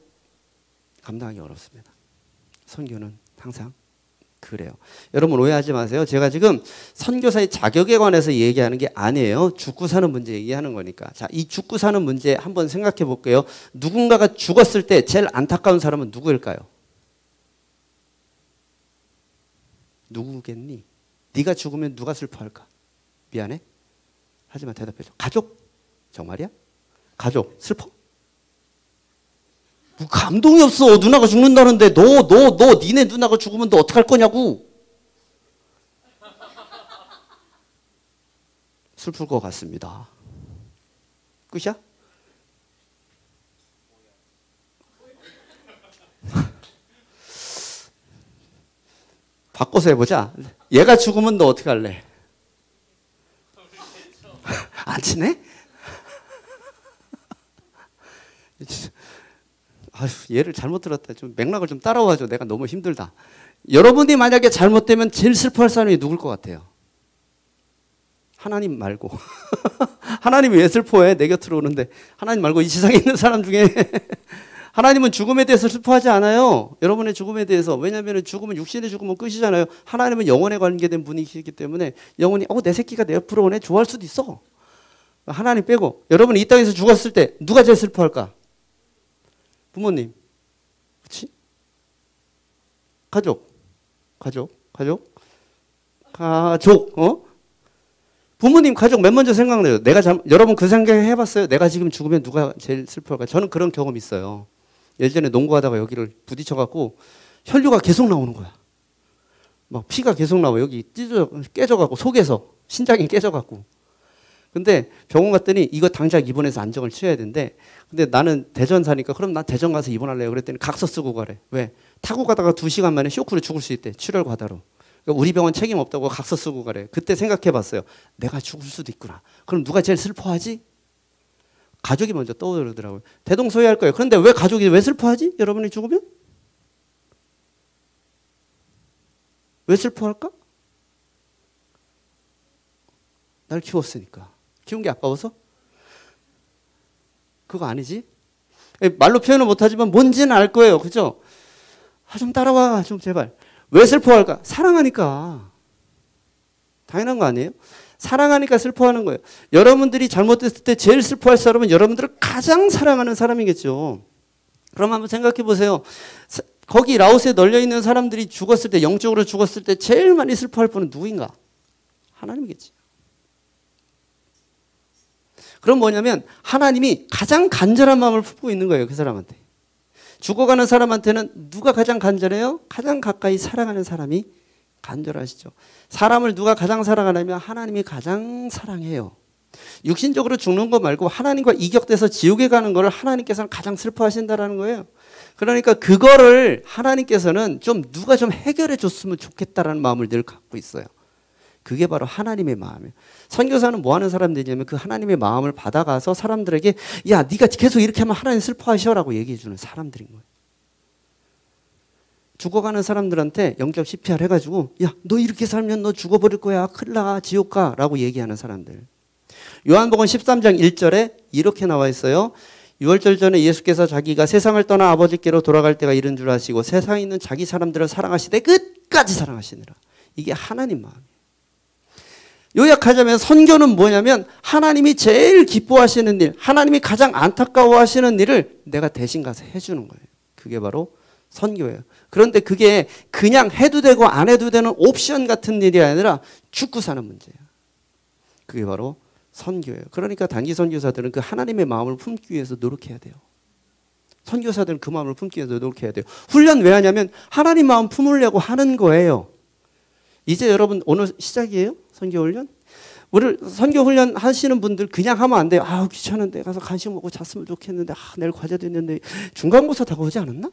I: 감당하기 어렵습니다. 선교는 항상 그래요. 여러분 오해하지 마세요. 제가 지금 선교사의 자격에 관해서 얘기하는 게 아니에요. 죽고 사는 문제 얘기하는 거니까. 자, 이 죽고 사는 문제 한번 생각해 볼게요. 누군가가 죽었을 때 제일 안타까운 사람은 누구일까요? 누구겠니? 네가 죽으면 누가 슬퍼할까? 미안해? 하지만 대답해줘. 가족? 정말이야? 가족 슬퍼? 뭐 감동이 없어. 누나가 죽는다는데 너 니네 누나가 죽으면 너 어떡할 거냐고. 슬플 것 같습니다. 끝이야? 바꿔서 해보자. 얘가 죽으면 너 어떻게 할래? 안 친해? 아휴, 얘를 잘못 들었다. 좀 맥락을 좀 따라와줘. 내가 너무 힘들다. 여러분이 만약에 잘못되면 제일 슬퍼할 사람이 누굴 것 같아요? 하나님 말고. 하나님이 왜 슬퍼해? 내 곁으로 오는데. 하나님 말고 이 세상에 있는 사람 중에 하나님은 죽음에 대해서 슬퍼하지 않아요. 여러분의 죽음에 대해서. 왜냐하면 죽으면 육신의 죽으면 끝이잖아요. 하나님은 영혼에 관계된 분이시기 때문에 영혼이 내 새끼가 내 옆으로 오네 좋아할 수도 있어. 하나님 빼고. 여러분이 이 땅에서 죽었을 때 누가 제일 슬퍼할까? 부모님. 그렇지? 가족. 부모님 가족 맨 먼저 생각나요. 여러분 그 생각 해봤어요? 내가 지금 죽으면 누가 제일 슬퍼할까? 저는 그런 경험 있어요. 예전에 농구하다가 여기를 부딪혀갖고 혈류가 계속 나오는 거야. 막 피가 계속 나와. 여기 깨져갖고 속에서 신장이 깨져갖고. 근데 병원 갔더니 이거 당장 입원해서 안정을 취해야 된대. 근데 나는 대전 사니까 그럼 난 대전 가서 입원할래요. 그랬더니 각서 쓰고 가래. 왜? 타고 가다가 2시간 만에 쇼크로 죽을 수 있대. 출혈 과다로. 그러니까 우리 병원 책임 없다고 각서 쓰고 가래. 그때 생각해 봤어요. 내가 죽을 수도 있구나. 그럼 누가 제일 슬퍼하지? 가족이 먼저 떠오르더라고요. 대동소이할 거예요. 그런데 왜 가족이 왜 슬퍼하지? 여러분이 죽으면? 왜 슬퍼할까? 날 키웠으니까. 키운 게 아까워서? 그거 아니지? 말로 표현은 못하지만 뭔지는 알 거예요. 그죠? 좀 따라와. 좀 제발. 왜 슬퍼할까? 사랑하니까. 당연한 거 아니에요? 사랑하니까 슬퍼하는 거예요. 여러분들이 잘못됐을 때 제일 슬퍼할 사람은 여러분들을 가장 사랑하는 사람이겠죠. 그럼 한번 생각해 보세요. 거기 라오스에 널려 있는 사람들이 죽었을 때, 영적으로 죽었을 때 제일 많이 슬퍼할 분은 누구인가? 하나님이겠지. 그럼 뭐냐면 하나님이 가장 간절한 마음을 품고 있는 거예요. 그 사람한테. 죽어가는 사람한테는 누가 가장 간절해요? 가장 가까이 사랑하는 사람이 간절하시죠. 사람을 누가 가장 사랑하냐면 하나님이 가장 사랑해요. 육신적으로 죽는 거 말고 하나님과 이격돼서 지옥에 가는 거를 하나님께서는 가장 슬퍼하신다라는 거예요. 그러니까 그거를 하나님께서는 좀 누가 좀 해결해 줬으면 좋겠다라는 마음을 늘 갖고 있어요. 그게 바로 하나님의 마음이에요. 선교사는 뭐 하는 사람들이냐면 그 하나님의 마음을 받아가서 사람들에게 야, 네가 계속 이렇게 하면 하나님 슬퍼하셔라고 얘기해 주는 사람들인 거예요. 죽어가는 사람들한테 영적 CPR 해가지고 야, 너 이렇게 살면 너 죽어버릴 거야. 큰일 나. 지옥 가. 라고 얘기하는 사람들. 요한복음 13장 1절에 이렇게 나와 있어요. 유월절 전에 예수께서 자기가 세상을 떠나 아버지께로 돌아갈 때가 이른 줄 아시고 세상에 있는 자기 사람들을 사랑하시되 끝까지 사랑하시느라. 이게 하나님 마음이에요. 요약하자면 선교는 뭐냐면 하나님이 제일 기뻐하시는 일, 하나님이 가장 안타까워하시는 일을 내가 대신 가서 해주는 거예요. 그게 바로 선교예요. 그런데 그게 그냥 해도 되고 안 해도 되는 옵션 같은 일이 아니라 죽고 사는 문제예요. 그게 바로 선교예요. 그러니까 단기 선교사들은 그 하나님의 마음을 품기 위해서 노력해야 돼요. 선교사들은 그 마음을 품기 위해서 노력해야 돼요. 훈련 왜 하냐면 하나님 마음 품으려고 하는 거예요. 이제 여러분 오늘 시작이에요? 선교 훈련? 우리 선교 훈련 하시는 분들 그냥 하면 안 돼요. 아 귀찮은데 가서 간식 먹고 잤으면 좋겠는데 내일 과제도 있는데 중간고사 다가오지 않았나?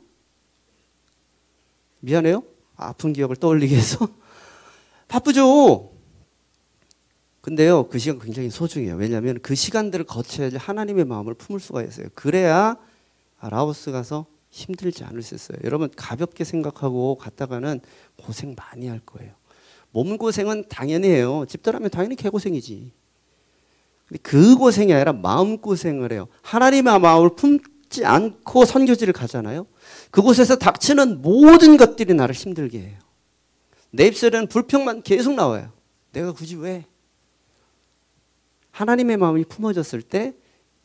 I: 미안해요. 아픈 기억을 떠올리게 해서 바쁘죠. 근데요 그 시간 굉장히 소중해요. 왜냐하면 그 시간들을 거쳐야지 하나님의 마음을 품을 수가 있어요. 그래야 라오스 가서 힘들지 않을 수 있어요. 여러분 가볍게 생각하고 갔다가는 고생 많이 할 거예요. 몸 고생은 당연히 해요. 집들하면 당연히 개고생이지. 근데 그 고생이 아니라 마음 고생을 해요. 하나님의 마음을 품지 않고 선교지를 가잖아요. 그곳에서 닥치는 모든 것들이 나를 힘들게 해요. 내 입술에는 불평만 계속 나와요. 내가 굳이 왜? 하나님의 마음이 품어졌을 때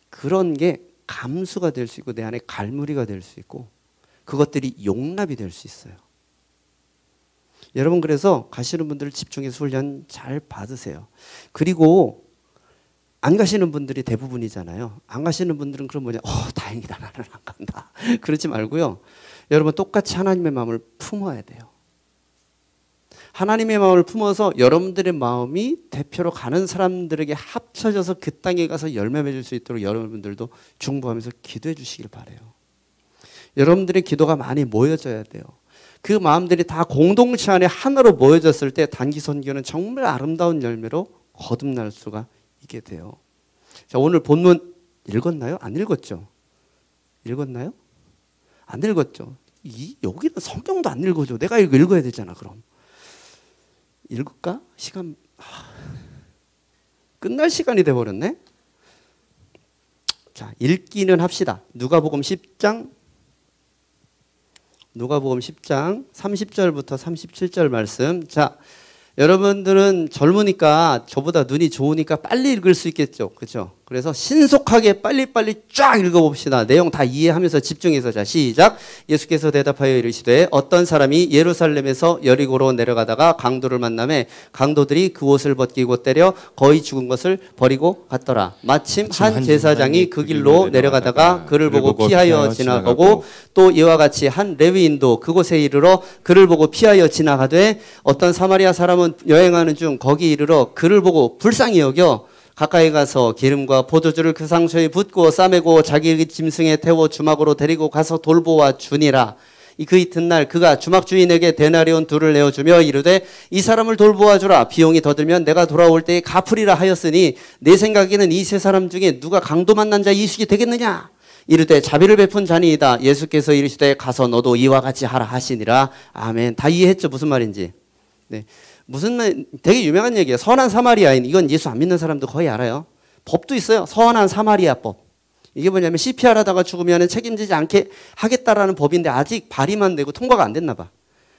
I: 그런 게 감수가 될 수 있고 내 안에 갈무리가 될 수 있고 그것들이 용납이 될 수 있어요. 여러분 그래서 가시는 분들 집중해서 훈련 잘 받으세요. 그리고 안 가시는 분들이 대부분이잖아요. 안 가시는 분들은 그럼 뭐냐? 다행이다 나는 안 간다. 그러지 말고요. 여러분 똑같이 하나님의 마음을 품어야 돼요. 하나님의 마음을 품어서 여러분들의 마음이 대표로 가는 사람들에게 합쳐져서 그 땅에 가서 열매 맺을 수 있도록 여러분들도 중보하면서 기도해 주시길 바라요. 여러분들의 기도가 많이 모여져야 돼요. 그 마음들이 다 공동체 안에 하나로 모여졌을 때 단기 선교는 정말 아름다운 열매로 거듭날 수가 있게 돼요. 자, 오늘 본문 읽었나요? 안 읽었죠? 읽었나요? 안 읽었죠? 여기는 성경도 안 읽어줘. 내가 읽어야 되잖아. 그럼 읽을까? 시간 끝날 시간이 돼버렸네. 자, 읽기는 합시다. 누가복음 10장 30절부터 37절 말씀. 자, 여러분들은 젊으니까 저보다 눈이 좋으니까 빨리 읽을 수 있겠죠. 그렇죠? 그래서 신속하게 빨리빨리 쫙 읽어봅시다. 내용 다 이해하면서 집중해서. 자, 시작. 예수께서 대답하여 이르시되 어떤 사람이 예루살렘에서 여리고로 내려가다가 강도를 만나매 강도들이 그 옷을 벗기고 때려 거의 죽은 것을 버리고 갔더라. 마침 한 제사장이 그 길로 내려가다가 그를 보고 피하여 지나가고 또 이와 같이 한 레위인도 그곳에 이르러 그를 보고 피하여 지나가되 어떤 사마리아 사람은 여행하는 중 거기 이르러 그를 보고 불쌍히 여겨 가까이 가서 기름과 포도주를 그 상처에 붓고 싸매고 자기 짐승에 태워 주막으로 데리고 가서 돌보아 주니라. 그 이튿날 그가 주막 주인에게 데나리온 2를 내어주며 이르되 이 사람을 돌보아 주라. 비용이 더 들면 내가 돌아올 때에 갚으리라 하였으니 내 생각에는 이 세 사람 중에 누가 강도 만난 자 이숙이 되겠느냐. 이르되 자비를 베푼 자니이다. 예수께서 이르시되 가서 너도 이와 같이 하라 하시니라. 아멘. 다 이해했죠? 무슨 말인지. 네. 무슨 말, 되게 유명한 얘기예요. 선한 사마리아인. 이건 예수 안 믿는 사람도 거의 알아요. 법도 있어요. 선한 사마리아법. 이게 뭐냐면 CPR 하다가 죽으면 책임지지 않게 하겠다라는 법인데 아직 발의만 되고 통과가 안 됐나 봐.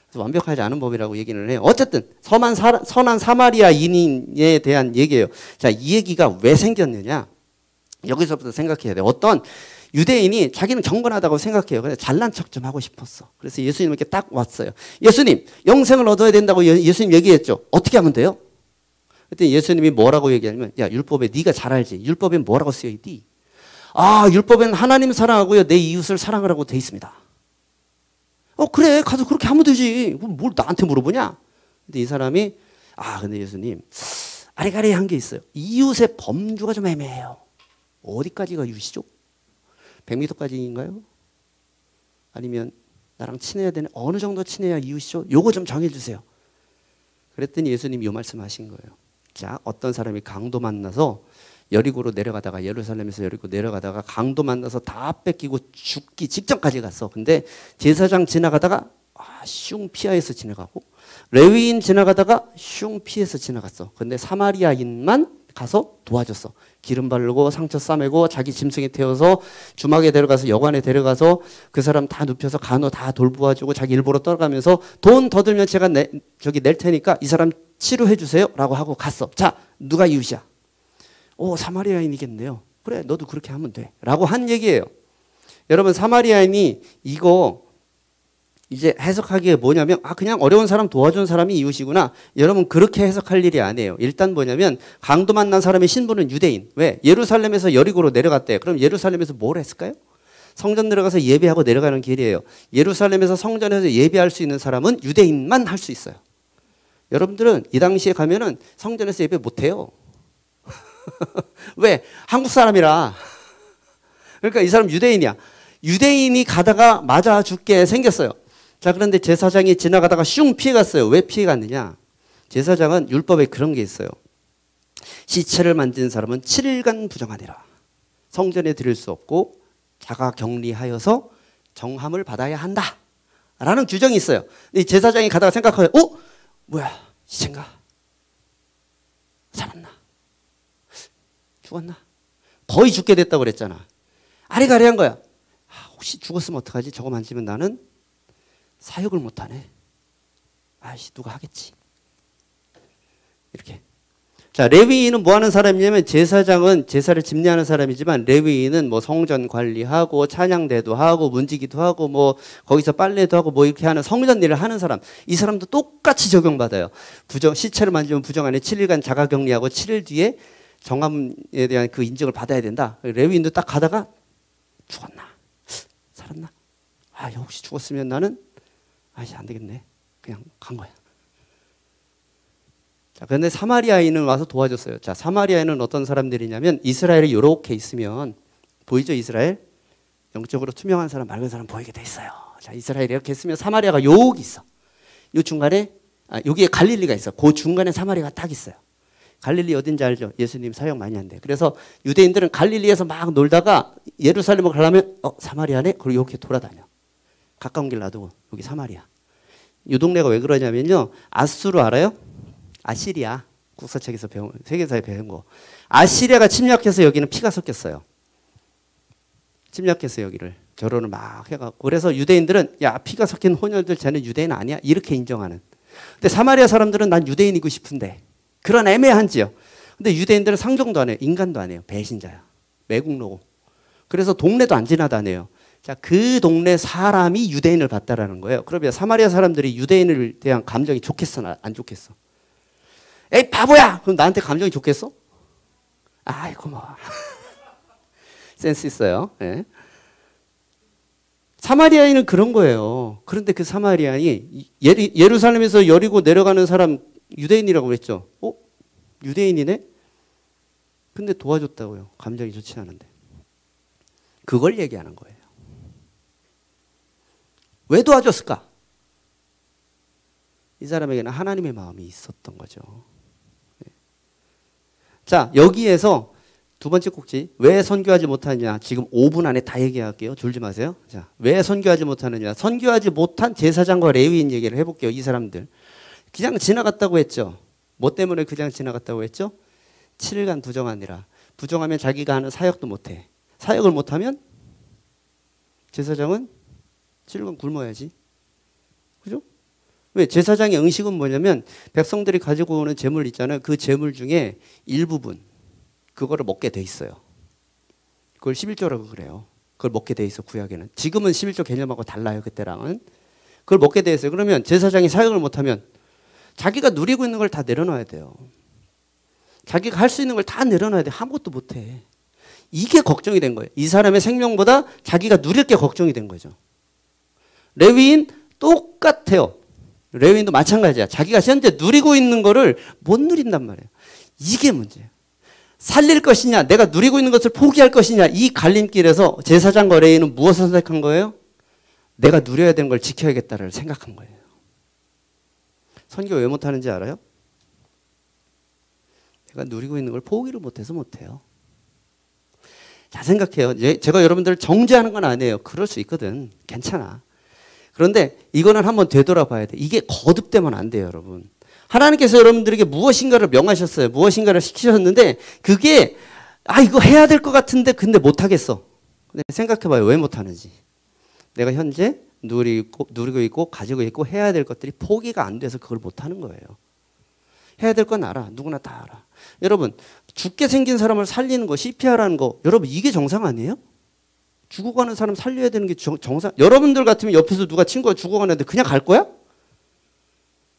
I: 그래서 완벽하지 않은 법이라고 얘기를 해요. 어쨌든 선한 사마리아인에 대한 얘기예요. 자, 이 얘기가 왜 생겼느냐. 여기서부터 생각해야 돼요. 어떤 유대인이 자기는 경건하다고 생각해요. 그래서 잘난 척 좀 하고 싶었어. 그래서 예수님께 딱 왔어요. 예수님, 영생을 얻어야 된다고 예수님 얘기했죠. 어떻게 하면 돼요? 그랬더니 예수님이 뭐라고 얘기하냐면, 야, 율법에 네가 잘 알지. 율법에 뭐라고 쓰여 있디? 아, 율법에는 하나님 사랑하고요, 내 이웃을 사랑하라고 돼 있습니다. 그래, 가서 그렇게 하면 되지. 뭘 나한테 물어보냐? 근데 이 사람이, 근데 예수님, 아리가리한 게 있어요. 이웃의 범주가 좀 애매해요. 어디까지가 이웃이죠? 100m까지인가요? 아니면 나랑 친해야 되는 어느 정도 친해야 이웃이죠? 요거 좀 정해주세요. 그랬더니 예수님이 요 말씀하신 거예요. 자, 어떤 사람이 강도 만나서 여리고로 내려가다가 예루살렘에서 여리고 내려가다가 강도 만나서 다 뺏기고 죽기 직전까지 갔어. 근데 제사장 지나가다가 슝 피하여서 지나가고 레위인 지나가다가 슝 피해서 지나갔어. 근데 사마리아인만 가서 도와줬어. 기름 바르고 상처 싸매고 자기 짐승에 태워서 주막에 데려가서 여관에 데려가서 그 사람 다 눕혀서 간호 다 돌보아주고 자기 일부러 떠가면서 돈 더 들면 제가 낼 테니까 이 사람 치료해 주세요 라고 하고 갔어. 자, 누가 이웃이야? 오, 사마리아인이겠네요. 그래, 너도 그렇게 하면 돼 라고 한 얘기예요. 여러분, 사마리아인이 이거 이제 해석하기에 뭐냐면 그냥 어려운 사람 도와준 사람이 이웃이구나. 여러분, 그렇게 해석할 일이 아니에요. 일단 뭐냐면 강도 만난 사람의 신분은 유대인. 왜? 예루살렘에서 여리고로 내려갔대. 그럼 예루살렘에서 뭘 했을까요? 성전 들어가서 예배하고 내려가는 길이에요. 예루살렘에서 성전에서 예배할 수 있는 사람은 유대인만 할 수 있어요. 여러분들은 이 당시에 가면은 성전에서 예배 못 해요. 왜? 한국 사람이라. 그러니까 이 사람 유대인이야. 유대인이 가다가 맞아 죽게 생겼어요. 자, 그런데 제사장이 지나가다가 슝 피해갔어요. 왜 피해갔느냐? 제사장은 율법에 그런 게 있어요. 시체를 만진 사람은 7일간 부정하니라. 성전에 들일 수 없고 자가 격리하여서 정함을 받아야 한다 라는 규정이 있어요. 이 제사장이 가다가 생각해요. 뭐야, 시체인가? 살았나? 죽었나? 거의 죽게 됐다고 그랬잖아. 아리가리한 거야. 혹시 죽었으면 어떡하지? 저거 만지면 나는 사역을 못하네. 누가 하겠지. 이렇게. 자, 레위인은 뭐 하는 사람이냐면 제사장은 제사를 집례하는 사람이지만 레위인은 뭐 성전 관리하고 찬양대도 하고 문지기도 하고 뭐 거기서 빨래도 하고 뭐 이렇게 하는 성전 일을 하는 사람. 이 사람도 똑같이 적용받아요. 시체를 만지면 부정 안에 7일간 자가격리하고 7일 뒤에 정함에 대한 그 인증을 받아야 된다. 레위인도 딱 가다가 죽었나? 살았나? 혹시 죽었으면 나는 안 되겠네. 그냥 간 거야. 자, 그런데 사마리아인은 와서 도와줬어요. 자, 사마리아인은 어떤 사람들이냐면 이스라엘이 이렇게 있으면 보이죠? 이스라엘? 영적으로 투명한 사람, 맑은 사람 보이게 돼 있어요. 자, 이스라엘이 이렇게 있으면 사마리아가 여기 있어. 요 중간에 여기에 갈릴리가 있어. 그 중간에 사마리아가 딱 있어요. 갈릴리 어딘지 알죠? 예수님 사역 많이 한대. 그래서 유대인들은 갈릴리에서 막 놀다가 예루살렘으로 가려면 사마리아네? 그리고 이렇게 돌아다녀. 가까운 길 놔두고 여기 사마리아. 이 동네가 왜 그러냐면요. 아수르 알아요? 아시리아. 국사책에서 배운, 세계사에 배운 거. 아시리아가 침략해서 여기는 피가 섞였어요. 침략해서 여기를 결혼을 막 해갖고. 그래서 유대인들은 피가 섞인 혼혈들 쟤는 유대인 아니야? 이렇게 인정하는. 근데 사마리아 사람들은 난 유대인이고 싶은데 그런 애매한 지역. 근데 유대인들은 상종도 안 해요. 인간도 안 해요. 배신자야. 매국노고. 그래서 동네도 안 지나다녀요. 자, 그 동네 사람이 유대인을 봤다라는 거예요. 그러면 사마리아 사람들이 유대인을 대한 감정이 좋겠어? 안 좋겠어? 에이, 바보야! 그럼 나한테 감정이 좋겠어? 아이고, 뭐. 센스 있어요. 네. 사마리아인은 그런 거예요. 그런데 그 사마리아인이 예루살렘에서 여리고 내려가는 사람 유대인이라고 그랬죠. 유대인이네? 근데 도와줬다고요. 감정이 좋지 않은데. 그걸 얘기하는 거예요. 왜 도와줬을까? 이 사람에게는 하나님의 마음이 있었던 거죠. 자, 여기에서 두 번째 꼭지, 왜 선교하지 못하느냐. 지금 5분 안에 다 얘기할게요. 졸지 마세요. 자, 왜 선교하지 못하느냐. 선교하지 못한 제사장과 레위인 얘기를 해볼게요. 이 사람들. 그냥 지나갔다고 했죠. 뭐 때문에 그냥 지나갔다고 했죠? 7일간 부정하니라. 부정하면 자기가 하는 사역도 못해. 사역을 못하면 제사장은 7일간 굶어야지. 그죠? 왜? 제사장의 응식은 뭐냐면 백성들이 가지고 오는 재물 있잖아요. 그 재물 중에 일부분 그거를 먹게 돼 있어요. 그걸 11조라고 그래요. 그걸 먹게 돼 있어, 구약에는. 지금은 11조 개념하고 달라요, 그때랑은. 그걸 먹게 돼 있어요. 그러면 제사장이 사역을 못하면 자기가 누리고 있는 걸 다 내려놔야 돼요. 자기가 할 수 있는 걸 다 내려놔야 돼. 아무것도 못해. 이게 걱정이 된 거예요. 이 사람의 생명보다 자기가 누릴 게 걱정이 된 거죠. 레위인 똑같아요. 레위인도 마찬가지야. 자기가 현재 누리고 있는 거를 못 누린단 말이에요. 이게 문제예요. 살릴 것이냐, 내가 누리고 있는 것을 포기할 것이냐, 이 갈림길에서 제사장과 레위인은 무엇을 선택한 거예요? 내가 누려야 되는 걸 지켜야겠다를 생각한 거예요. 선교 왜 못하는지 알아요? 내가 누리고 있는 걸 포기를 못해서 못해요. 자, 생각해요. 제가 여러분들을 정죄하는 건 아니에요. 그럴 수 있거든. 괜찮아. 그런데 이거는 한번 되돌아봐야 돼. 이게 거듭되면 안 돼요, 여러분. 하나님께서 여러분들에게 무엇인가를 명하셨어요. 무엇인가를 시키셨는데 그게 이거 해야 될 것 같은데 근데 못하겠어. 근데 생각해봐요. 왜 못하는지. 내가 현재 누리고 있고 가지고 있고 해야 될 것들이 포기가 안 돼서 그걸 못하는 거예요. 해야 될 건 알아. 누구나 다 알아. 여러분 죽게 생긴 사람을 살리는 거 CPR하는 거 여러분 이게 정상 아니에요? 죽어가는 사람 살려야 되는 게 정상. 여러분들 같으면 옆에서 누가 친구가 죽어가는데 그냥 갈 거야?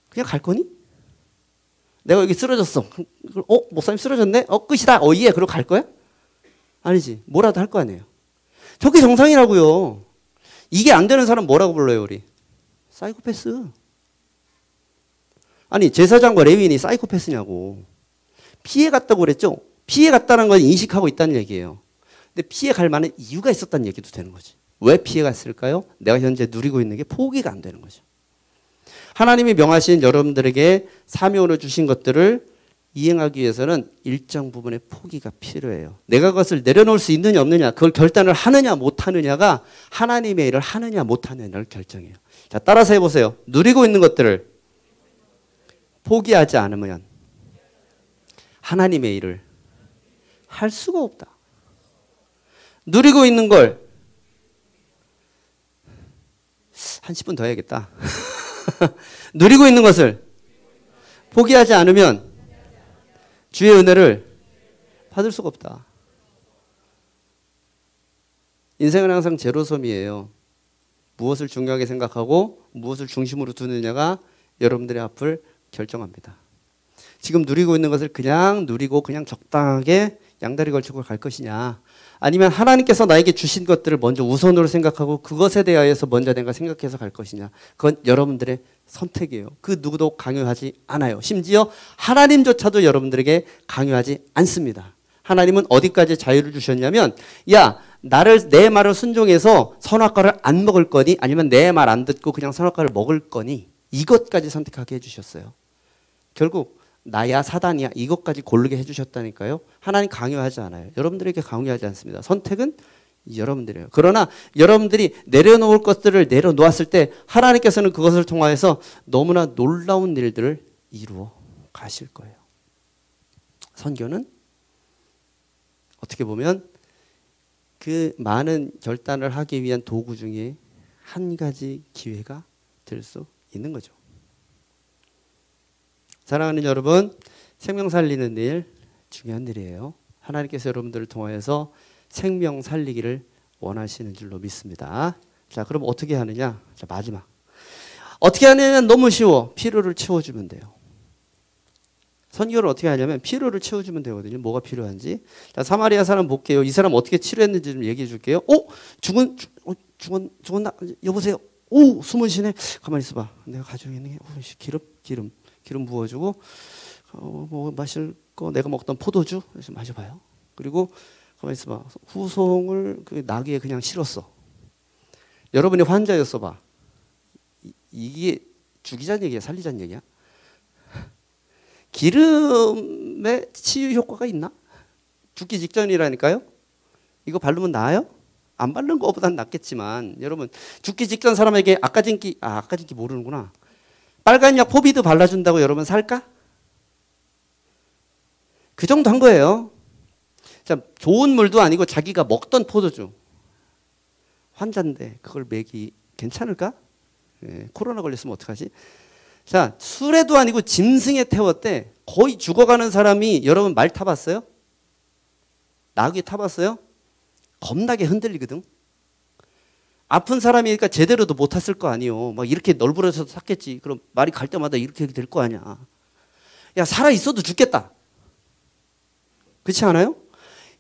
I: 그냥 갈 거니? 내가 여기 쓰러졌어. 목사님 쓰러졌네? 끝이다. 예. 그러고 갈 거야? 아니지. 뭐라도 할 거 아니에요. 저게 정상이라고요. 이게 안 되는 사람 뭐라고 불러요, 우리? 사이코패스. 아니, 제사장과 레위인이 사이코패스냐고. 피해 갔다고 그랬죠? 피해 갔다는 건 인식하고 있다는 얘기예요. 근데 피해 갈 만한 이유가 있었다는 얘기도 되는 거지. 왜 피해 갔을까요? 내가 현재 누리고 있는 게 포기가 안 되는 거죠. 하나님이 명하신 여러분들에게 사명으로 주신 것들을 이행하기 위해서는 일정 부분의 포기가 필요해요. 내가 그것을 내려놓을 수 있느냐 없느냐, 그걸 결단을 하느냐 못하느냐가 하나님의 일을 하느냐 못하느냐를 결정해요. 자, 따라서 해보세요. 누리고 있는 것들을 포기하지 않으면 하나님의 일을 할 수가 없다. 누리고 있는 걸 한 10분 더 해야겠다. 누리고 있는 것을 포기하지 않으면 주의 은혜를 받을 수가 없다. 인생은 항상 제로섬이에요. 무엇을 중요하게 생각하고 무엇을 중심으로 두느냐가 여러분들의 앞을 결정합니다. 지금 누리고 있는 것을 그냥 누리고 그냥 적당하게 양다리 걸치고 갈 것이냐, 아니면 하나님께서 나에게 주신 것들을 먼저 우선으로 생각하고 그것에 대하여서 먼저 내가 생각해서 갈 것이냐, 그건 여러분들의 선택이에요. 그 누구도 강요하지 않아요. 심지어 하나님조차도 여러분들에게 강요하지 않습니다. 하나님은 어디까지 자유를 주셨냐면, 야, 내 말을 순종해서 선악과를 안 먹을 거니, 아니면 내 말 안 듣고 그냥 선악과를 먹을 거니, 이것까지 선택하게 해주셨어요. 결국 나야 사단이야 이것까지 고르게 해주셨다니까요. 하나님 강요하지 않아요. 여러분들에게 강요하지 않습니다. 선택은 여러분들이에요. 그러나 여러분들이 내려놓을 것들을 내려놓았을 때 하나님께서는 그것을 통하여서 너무나 놀라운 일들을 이루어 가실 거예요. 선교는 어떻게 보면 그 많은 결단을 하기 위한 도구 중에 한 가지 기회가 될 수 있는 거죠. 사랑하는 여러분, 생명 살리는 일 중요한 일이에요. 하나님께서 여러분들을 통하여서 생명 살리기를 원하시는 줄로 믿습니다. 자, 그럼 어떻게 하느냐? 자, 마지막. 어떻게 하느냐는 너무 쉬워. 필요를 채워주면 돼요. 선교를 어떻게 하냐면 필요를 채워주면 되거든요. 뭐가 필요한지. 자, 사마리아 사람 볼게요. 이 사람 어떻게 치료했는지 좀 얘기해 줄게요. 죽었나? 여보세요. 숨을 쉬네. 가만히 있어봐. 내가 가지고 있는 게 기름 부어주고, 뭐 마실 거 내가 먹던 포도주 마셔봐요. 그리고 가만히 있어봐. 후송을 그 나귀에 그냥 실었어. 여러분이 환자였어 봐. 이게 죽이자는 얘기야, 살리자는 얘기야? 기름에 치유 효과가 있나? 죽기 직전이라니까요. 이거 바르면 나아요? 안 바른 거보단 낫겠지만, 여러분 죽기 직전 사람에게 아까진기 모르는구나. 빨간 약 포비드 발라준다고 여러분 살까? 그 정도 한 거예요. 자, 좋은 물도 아니고 자기가 먹던 포도주. 환자인데 그걸 먹이 괜찮을까? 코로나 걸렸으면 어떡하지? 자, 수레도 아니고 짐승에 태웠대. 거의 죽어가는 사람이 여러분 말 타봤어요? 나귀 타봤어요? 겁나게 흔들리거든. 아픈 사람이니까 제대로도 못 탔을 거 아니에요. 막 이렇게 널브러져서 탔겠지. 그럼 말이 갈 때마다 이렇게 될 거 아니야. 야, 살아 있어도 죽겠다. 그렇지 않아요?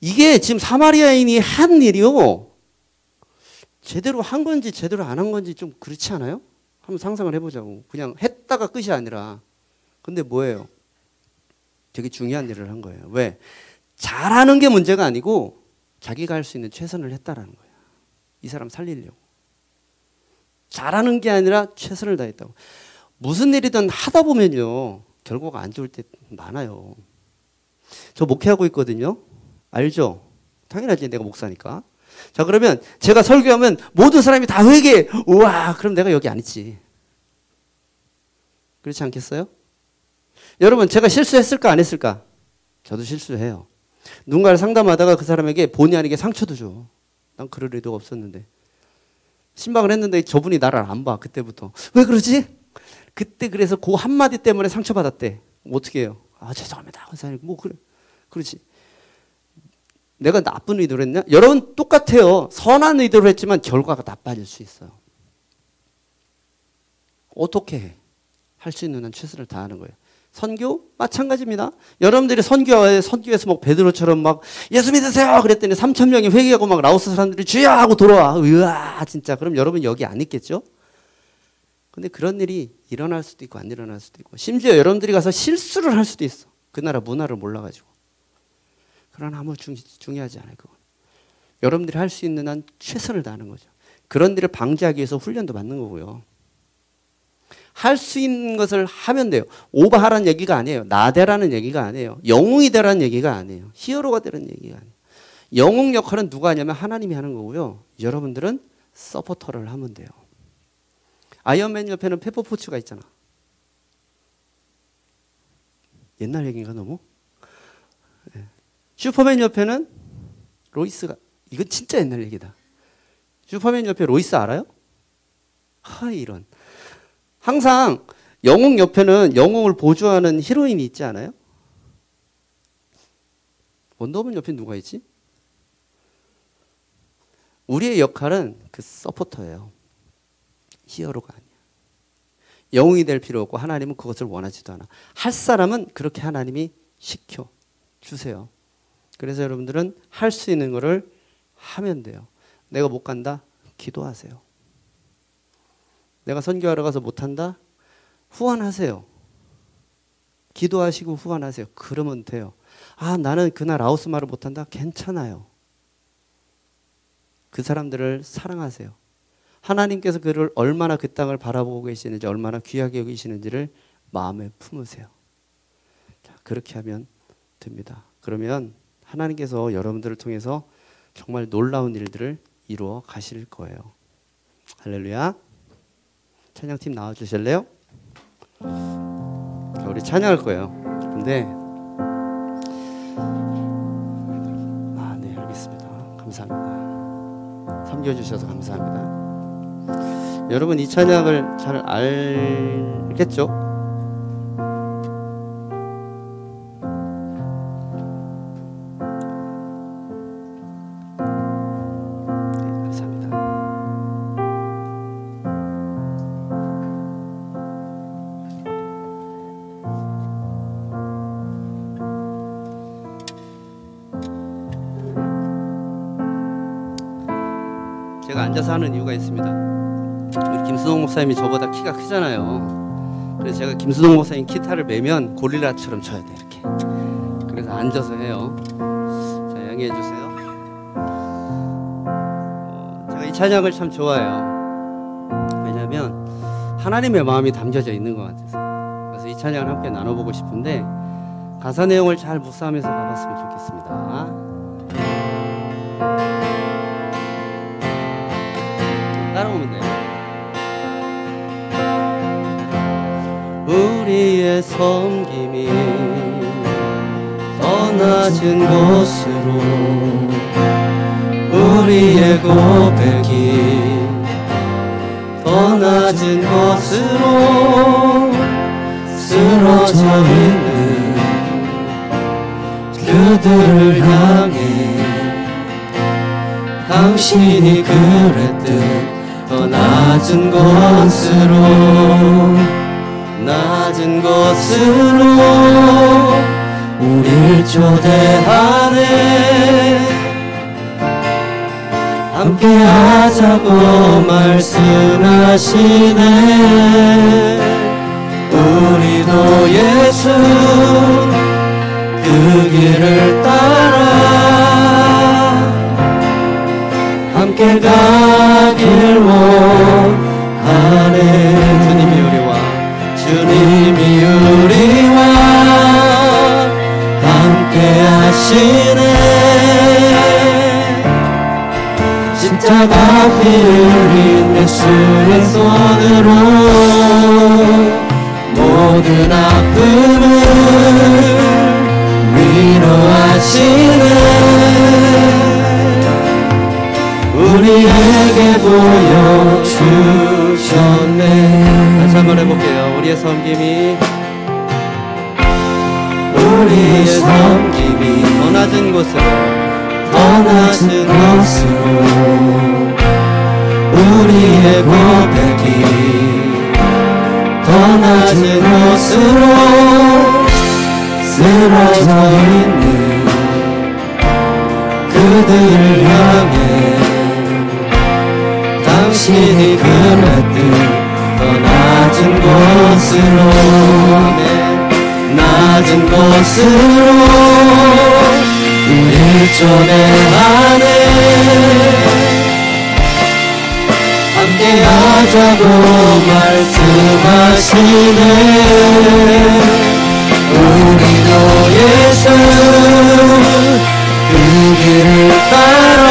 I: 이게 지금 사마리아인이 한 일이요. 제대로 한 건지 제대로 안 한 건지 좀 그렇지 않아요? 한번 상상을 해보자고. 그냥 했다가 끝이 아니라. 근데 뭐예요? 되게 중요한 일을 한 거예요. 왜? 잘하는 게 문제가 아니고 자기가 할 수 있는 최선을 했다라는 거예요. 이 사람 살리려고. 잘하는 게 아니라 최선을 다했다고. 무슨 일이든 하다 보면요, 결과가 안 좋을 때 많아요. 저 목회하고 있거든요. 알죠? 당연하지, 내가 목사니까. 자, 그러면 제가 설교하면 모든 사람이 다 회개해. 우와, 그럼 내가 여기 안 있지. 그렇지 않겠어요? 여러분 제가 실수했을까 안 했을까? 저도 실수해요. 누군가를 상담하다가 그 사람에게 본의 아니게 상처도 줘. 난 그럴 의도가 없었는데. 신방을 했는데 저분이 나를 안 봐. 그때부터. 왜 그러지? 그때 그래서 그 한마디 때문에 상처받았대. 어떻게 해요? 아 죄송합니다. 권사님 뭐 그래. 그렇지. 내가 나쁜 의도를 했냐? 여러분 똑같아요. 선한 의도를 했지만 결과가 나빠질 수 있어요. 어떻게 해? 할 수 있는 한 최선을 다하는 거예요. 선교 마찬가지입니다. 여러분들이 선교에서 막 베드로처럼 막 예수 믿으세요 그랬더니 3,000명이 회개하고 막 라오스 사람들이 주여 하고 돌아와. 으아 진짜. 그럼 여러분 여기 안 있겠죠? 근데 그런 일이 일어날 수도 있고 안 일어날 수도 있고, 심지어 여러분들이 가서 실수를 할 수도 있어. 그 나라 문화를 몰라가지고. 그러나 아무 중요하지 않아요. 그건. 여러분들이 할 수 있는 한 최선을 다하는 거죠. 그런 일을 방지하기 위해서 훈련도 받는 거고요. 할 수 있는 것을 하면 돼요. 오버하라는 얘기가 아니에요. 나대라는 얘기가 아니에요. 영웅이 되라는 얘기가 아니에요. 히어로가 되라는 얘기가 아니에요. 영웅 역할은 누가 하냐면 하나님이 하는 거고요. 여러분들은 서포터를 하면 돼요. 아이언맨 옆에는 페퍼포츠가 있잖아. 옛날 얘기인가 너무? 네. 슈퍼맨 옆에는 로이스가, 이건 진짜 옛날 얘기다. 슈퍼맨 옆에 로이스 알아요? 이런. 항상 영웅 옆에는 영웅을 보조하는 히로인이 있지 않아요? 원더우먼 옆에 누가 있지? 우리의 역할은 그 서포터예요. 히어로가 아니야. 영웅이 될 필요 없고 하나님은 그것을 원하지도 않아. 할 사람은 그렇게 하나님이 시켜주세요. 그래서 여러분들은 할 수 있는 거를 하면 돼요. 내가 못 간다? 기도하세요. 내가 선교하러 가서 못한다? 후원하세요. 기도하시고 후원하세요. 그러면 돼요. 아, 나는 그날 라오스 말을 못한다? 괜찮아요. 그 사람들을 사랑하세요. 하나님께서 그를 얼마나 그 땅을 바라보고 계시는지, 얼마나 귀하게 여기시는지를 마음에 품으세요. 자, 그렇게 하면 됩니다. 그러면 하나님께서 여러분들을 통해서 정말 놀라운 일들을 이루어 가실 거예요. 할렐루야. 찬양팀 나와주실래요? 우리 찬양할 거예요. 근데 네, 알겠습니다. 감사합니다. 섬겨주셔서 감사합니다. 여러분 이 찬양을 잘 알겠죠? 네, 감사합니다. 제가 앉아서 하는 이유가 있습니다. 우리 김수동 목사님이 저보다 키가 크잖아요. 그래서 제가 김수동 목사님 기타를 매면 고릴라처럼 쳐야 돼 이렇게. 그래서 앉아서 해요. 자, 양해해 주세요. 제가 이 찬양을 참 좋아해요. 왜냐하면 하나님의 마음이 담겨져 있는 것 같아서. 그래서 이 찬양을 함께 나눠보고 싶은데 가사 내용을 잘 묵상하면서 가봤으면 좋겠습니다. 따라오면 돼요. 우리의 섬김이 더 낮은 곳으로, 우리의 고백이 더 낮은 곳으로 쓰러져 있는 그들을 향해 당신이 그랬듯 더 낮은 곳으로, 낮은 곳으로 우릴 초대하네. 함께 하자고 말씀하시네. 우리도 예수 그 길을 따라 함께 가길 원하네. 주님이 우리와 함께 하시네. 십자가 피 흘린 예수의 손으로 모든 아픔을 사랑하시네 우리에게 보여주셨네. 다시 한번 해볼게요. 우리의 섬김이 더 낮은 곳으로 우리의 고백이 더 낮은 곳으로 쓰러져 있는 그들을 향해 당신이 그랬듯 더 낮은 곳으로 낮은 곳으로 우리 초대하네 함께하자고 말씀하시네 우리도 예수 그 길을 따라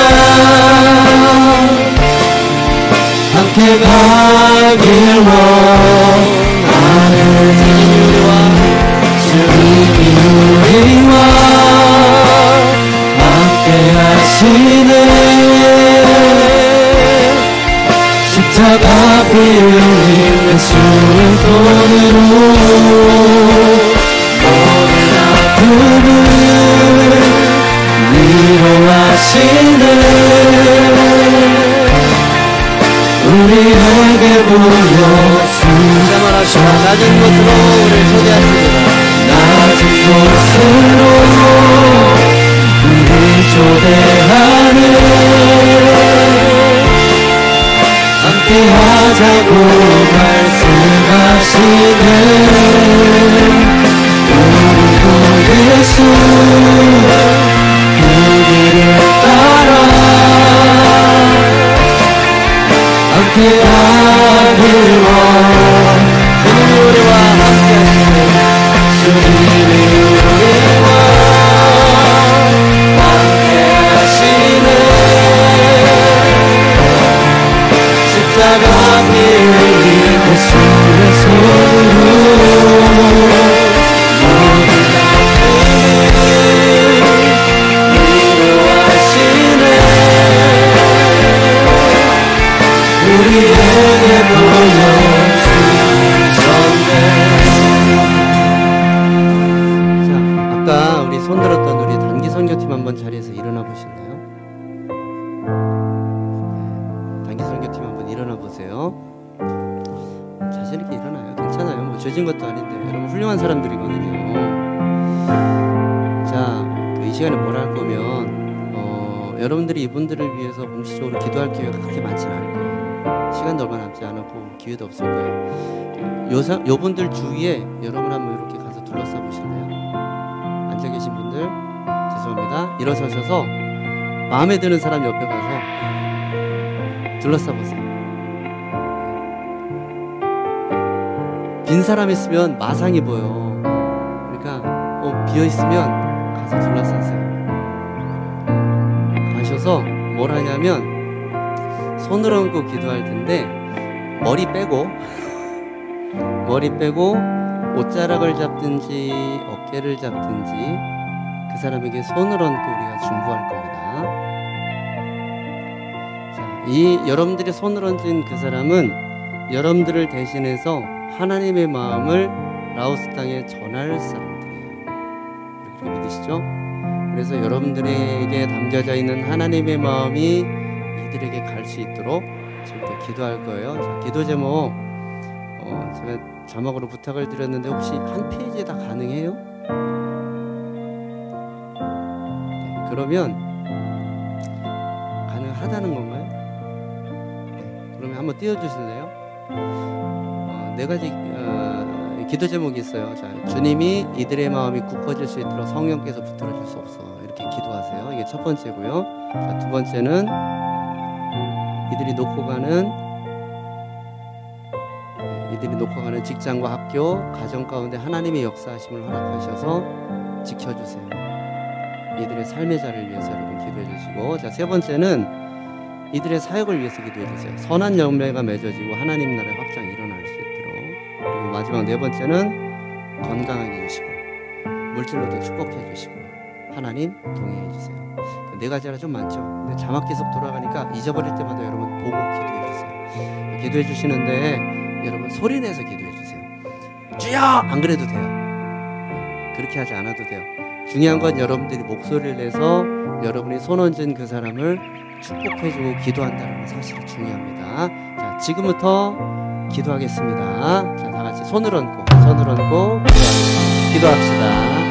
I: 함께 가길 원하는 주님이 우리와 함께 하시네 십자가 피 흘린 예수의 손으로 모든 아픔을 위로하시네 우리에게 보여주자 낮은 곳으로 우리를 초대하십니다. 낮은 곳으로 우리 초대하네 함께하자고 말씀하시네 우리도 예수 그 길을 따라 함께하길 주님이 우리와 함께하시네 주님이 우리와 함께하시네 십자가 피 흘린 예수의 손으로 모든 아픔을 위로하시네 우리에게 보여주셨네. 자, 아까 우리 손들었던 우리 단기 선교팀 한번 자리에서 일어나 보실래요? 단기 선교팀 한번 일어나 보세요. 자신 있게 일어나요. 괜찮아요. 뭐 죄진 것도 아닌데 여러분 훌륭한 사람들이거든요. 자, 이 시간에 뭘 할 거면 여러분들이 이분들을 위해서 공식적으로 기도할 기회가 그렇게 많지는 않을 거예요. 시간도 얼마 남지 않았고 기회도 없을 거예요. 요분들 주위에 여러분 한번 이렇게 가서 둘러싸 보실래요? 앉아 계신 분들 죄송합니다. 일어서셔서 마음에 드는 사람 옆에 가서 둘러싸 보세요. 빈 사람 있으면 마상이 보여. 그러니까 비어 있으면 가서 둘러싸세요. 가셔서 뭘 하냐면 손을 얹고 기도할 텐데 머리 빼고 옷자락을 잡든지 어깨를 잡든지 그 사람에게 손을 얹고 우리가 중보할 겁니다. 자, 이 여러분들이 손을 얹은 그 사람은 여러분들을 대신해서 하나님의 마음을 라오스 땅에 전할 사람들이에요. 그렇게 믿으시죠? 그래서 여러분들에게 담겨져 있는 하나님의 마음이 이들에게 갈 수 있도록 지금부터 기도할 거예요. 자, 기도 제목 제가 자막으로 부탁을 드렸는데 혹시 한 페이지에 다 가능해요? 네, 그러면 가능하다는 건가요? 네, 그러면 한번 띄워주실래요? 네 가지 기도 제목이 있어요. 자, 주님이 이들의 마음이 굳어질 수 있도록 성령께서 붙들어줄 수 없어. 이렇게 기도하세요. 이게 첫 번째고요. 자, 두 번째는 이들이 놓고 가는 직장과 학교, 가정 가운데 하나님의 역사하심을 허락하셔서 지켜주세요. 이들의 삶의 자리를 위해서 여러분 기도해 주시고, 자, 세 번째는 이들의 사역을 위해서 기도해 주세요. 선한 열매가 맺어지고 하나님 나라의 확장이 일어날 수 있도록. 그리고 마지막 네 번째는 건강하게 해주시고 물질로도 축복해 주시고 하나님 동행해 주세요. 네 가지라 좀 많죠. 근데 자막 계속 돌아가니까 잊어버릴 때마다 여러분 보고 기도해 주세요. 기도해 주시는데 여러분 소리 내서 기도해 주세요. 주여! 안 그래도 돼요. 그렇게 하지 않아도 돼요. 중요한 건 여러분들이 목소리를 내서 여러분이 손 얹은 그 사람을 축복해주고 기도한다는 사실이 중요합니다. 자, 지금부터 기도하겠습니다. 자, 다 같이 손을 얹고 기도합시다.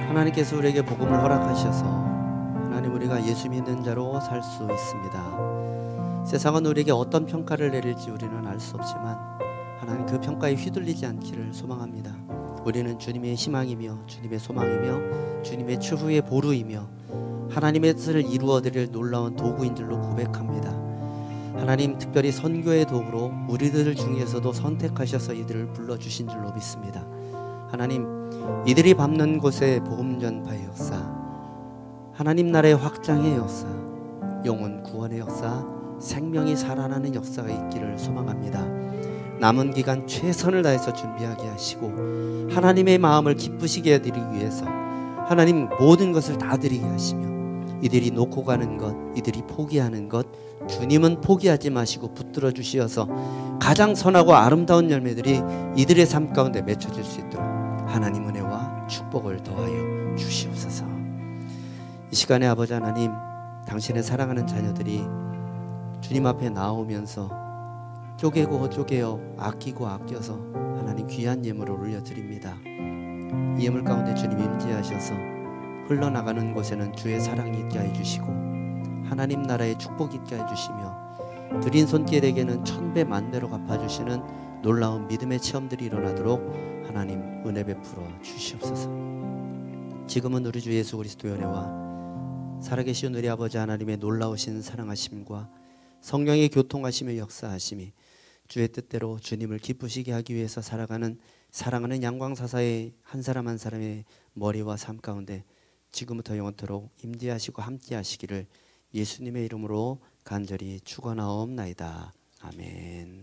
I: 하나님께서 우리에게 복음을 허락하셔서 하나님 우리가 예수 믿는 자로 살 수 있습니다. 세상은 우리에게 어떤 평가를 내릴지 우리는 알 수 없지만 하나님 그 평가에 휘둘리지 않기를 소망합니다. 우리는 주님의 희망이며 주님의 소망이며 주님의 추후의 보루이며 하나님의 뜻을 이루어드릴 놀라운 도구인 줄로 고백합니다. 하나님 특별히 선교의 도구로 우리들 중에서도 선택하셔서 이들을 불러주신 줄로 믿습니다. 하나님 이들이 밟는 곳에 복음 전파의 역사, 하나님 나라의 확장의 역사, 영혼 구원의 역사, 생명이 살아나는 역사가 있기를 소망합니다. 남은 기간 최선을 다해서 준비하게 하시고 하나님의 마음을 기쁘시게 해드리기 위해서 하나님 모든 것을 다 드리게 하시며 이들이 놓고 가는 것, 이들이 포기하는 것 주님은 포기하지 마시고 붙들어 주시어서 가장 선하고 아름다운 열매들이 이들의 삶 가운데 맺혀질 수 있도록 하나님 은혜와 축복을 더하여 주시옵소서. 이 시간에 아버지 하나님, 당신의 사랑하는 자녀들이 주님 앞에 나오면서 쪼개고 쪼개어 아끼고 아껴서 하나님 귀한 예물을 올려드립니다. 이 예물 가운데 주님 임재하셔서 흘러나가는 곳에는 주의 사랑이 있게 해주시고 하나님 나라의 축복이 있게 해주시며 드린 손길에게는 천배 만배로 갚아주시는 놀라운 믿음의 체험들이 일어나도록 하나님 은혜 베풀어 주시옵소서. 지금은 우리 주 예수 그리스도의 은혜와 살아계신 우리 아버지 하나님의 놀라우신 사랑하심과 성령의 교통하심의 역사하심이 주의 뜻대로 주님을 기쁘시게 하기 위해서 살아가는 사랑하는 양광사사의 한 사람 한 사람의 머리와 삶 가운데 지금부터 영원토록 임재하시고 함께하시기를 예수님의 이름으로 간절히 축원하옵나이다. 아멘.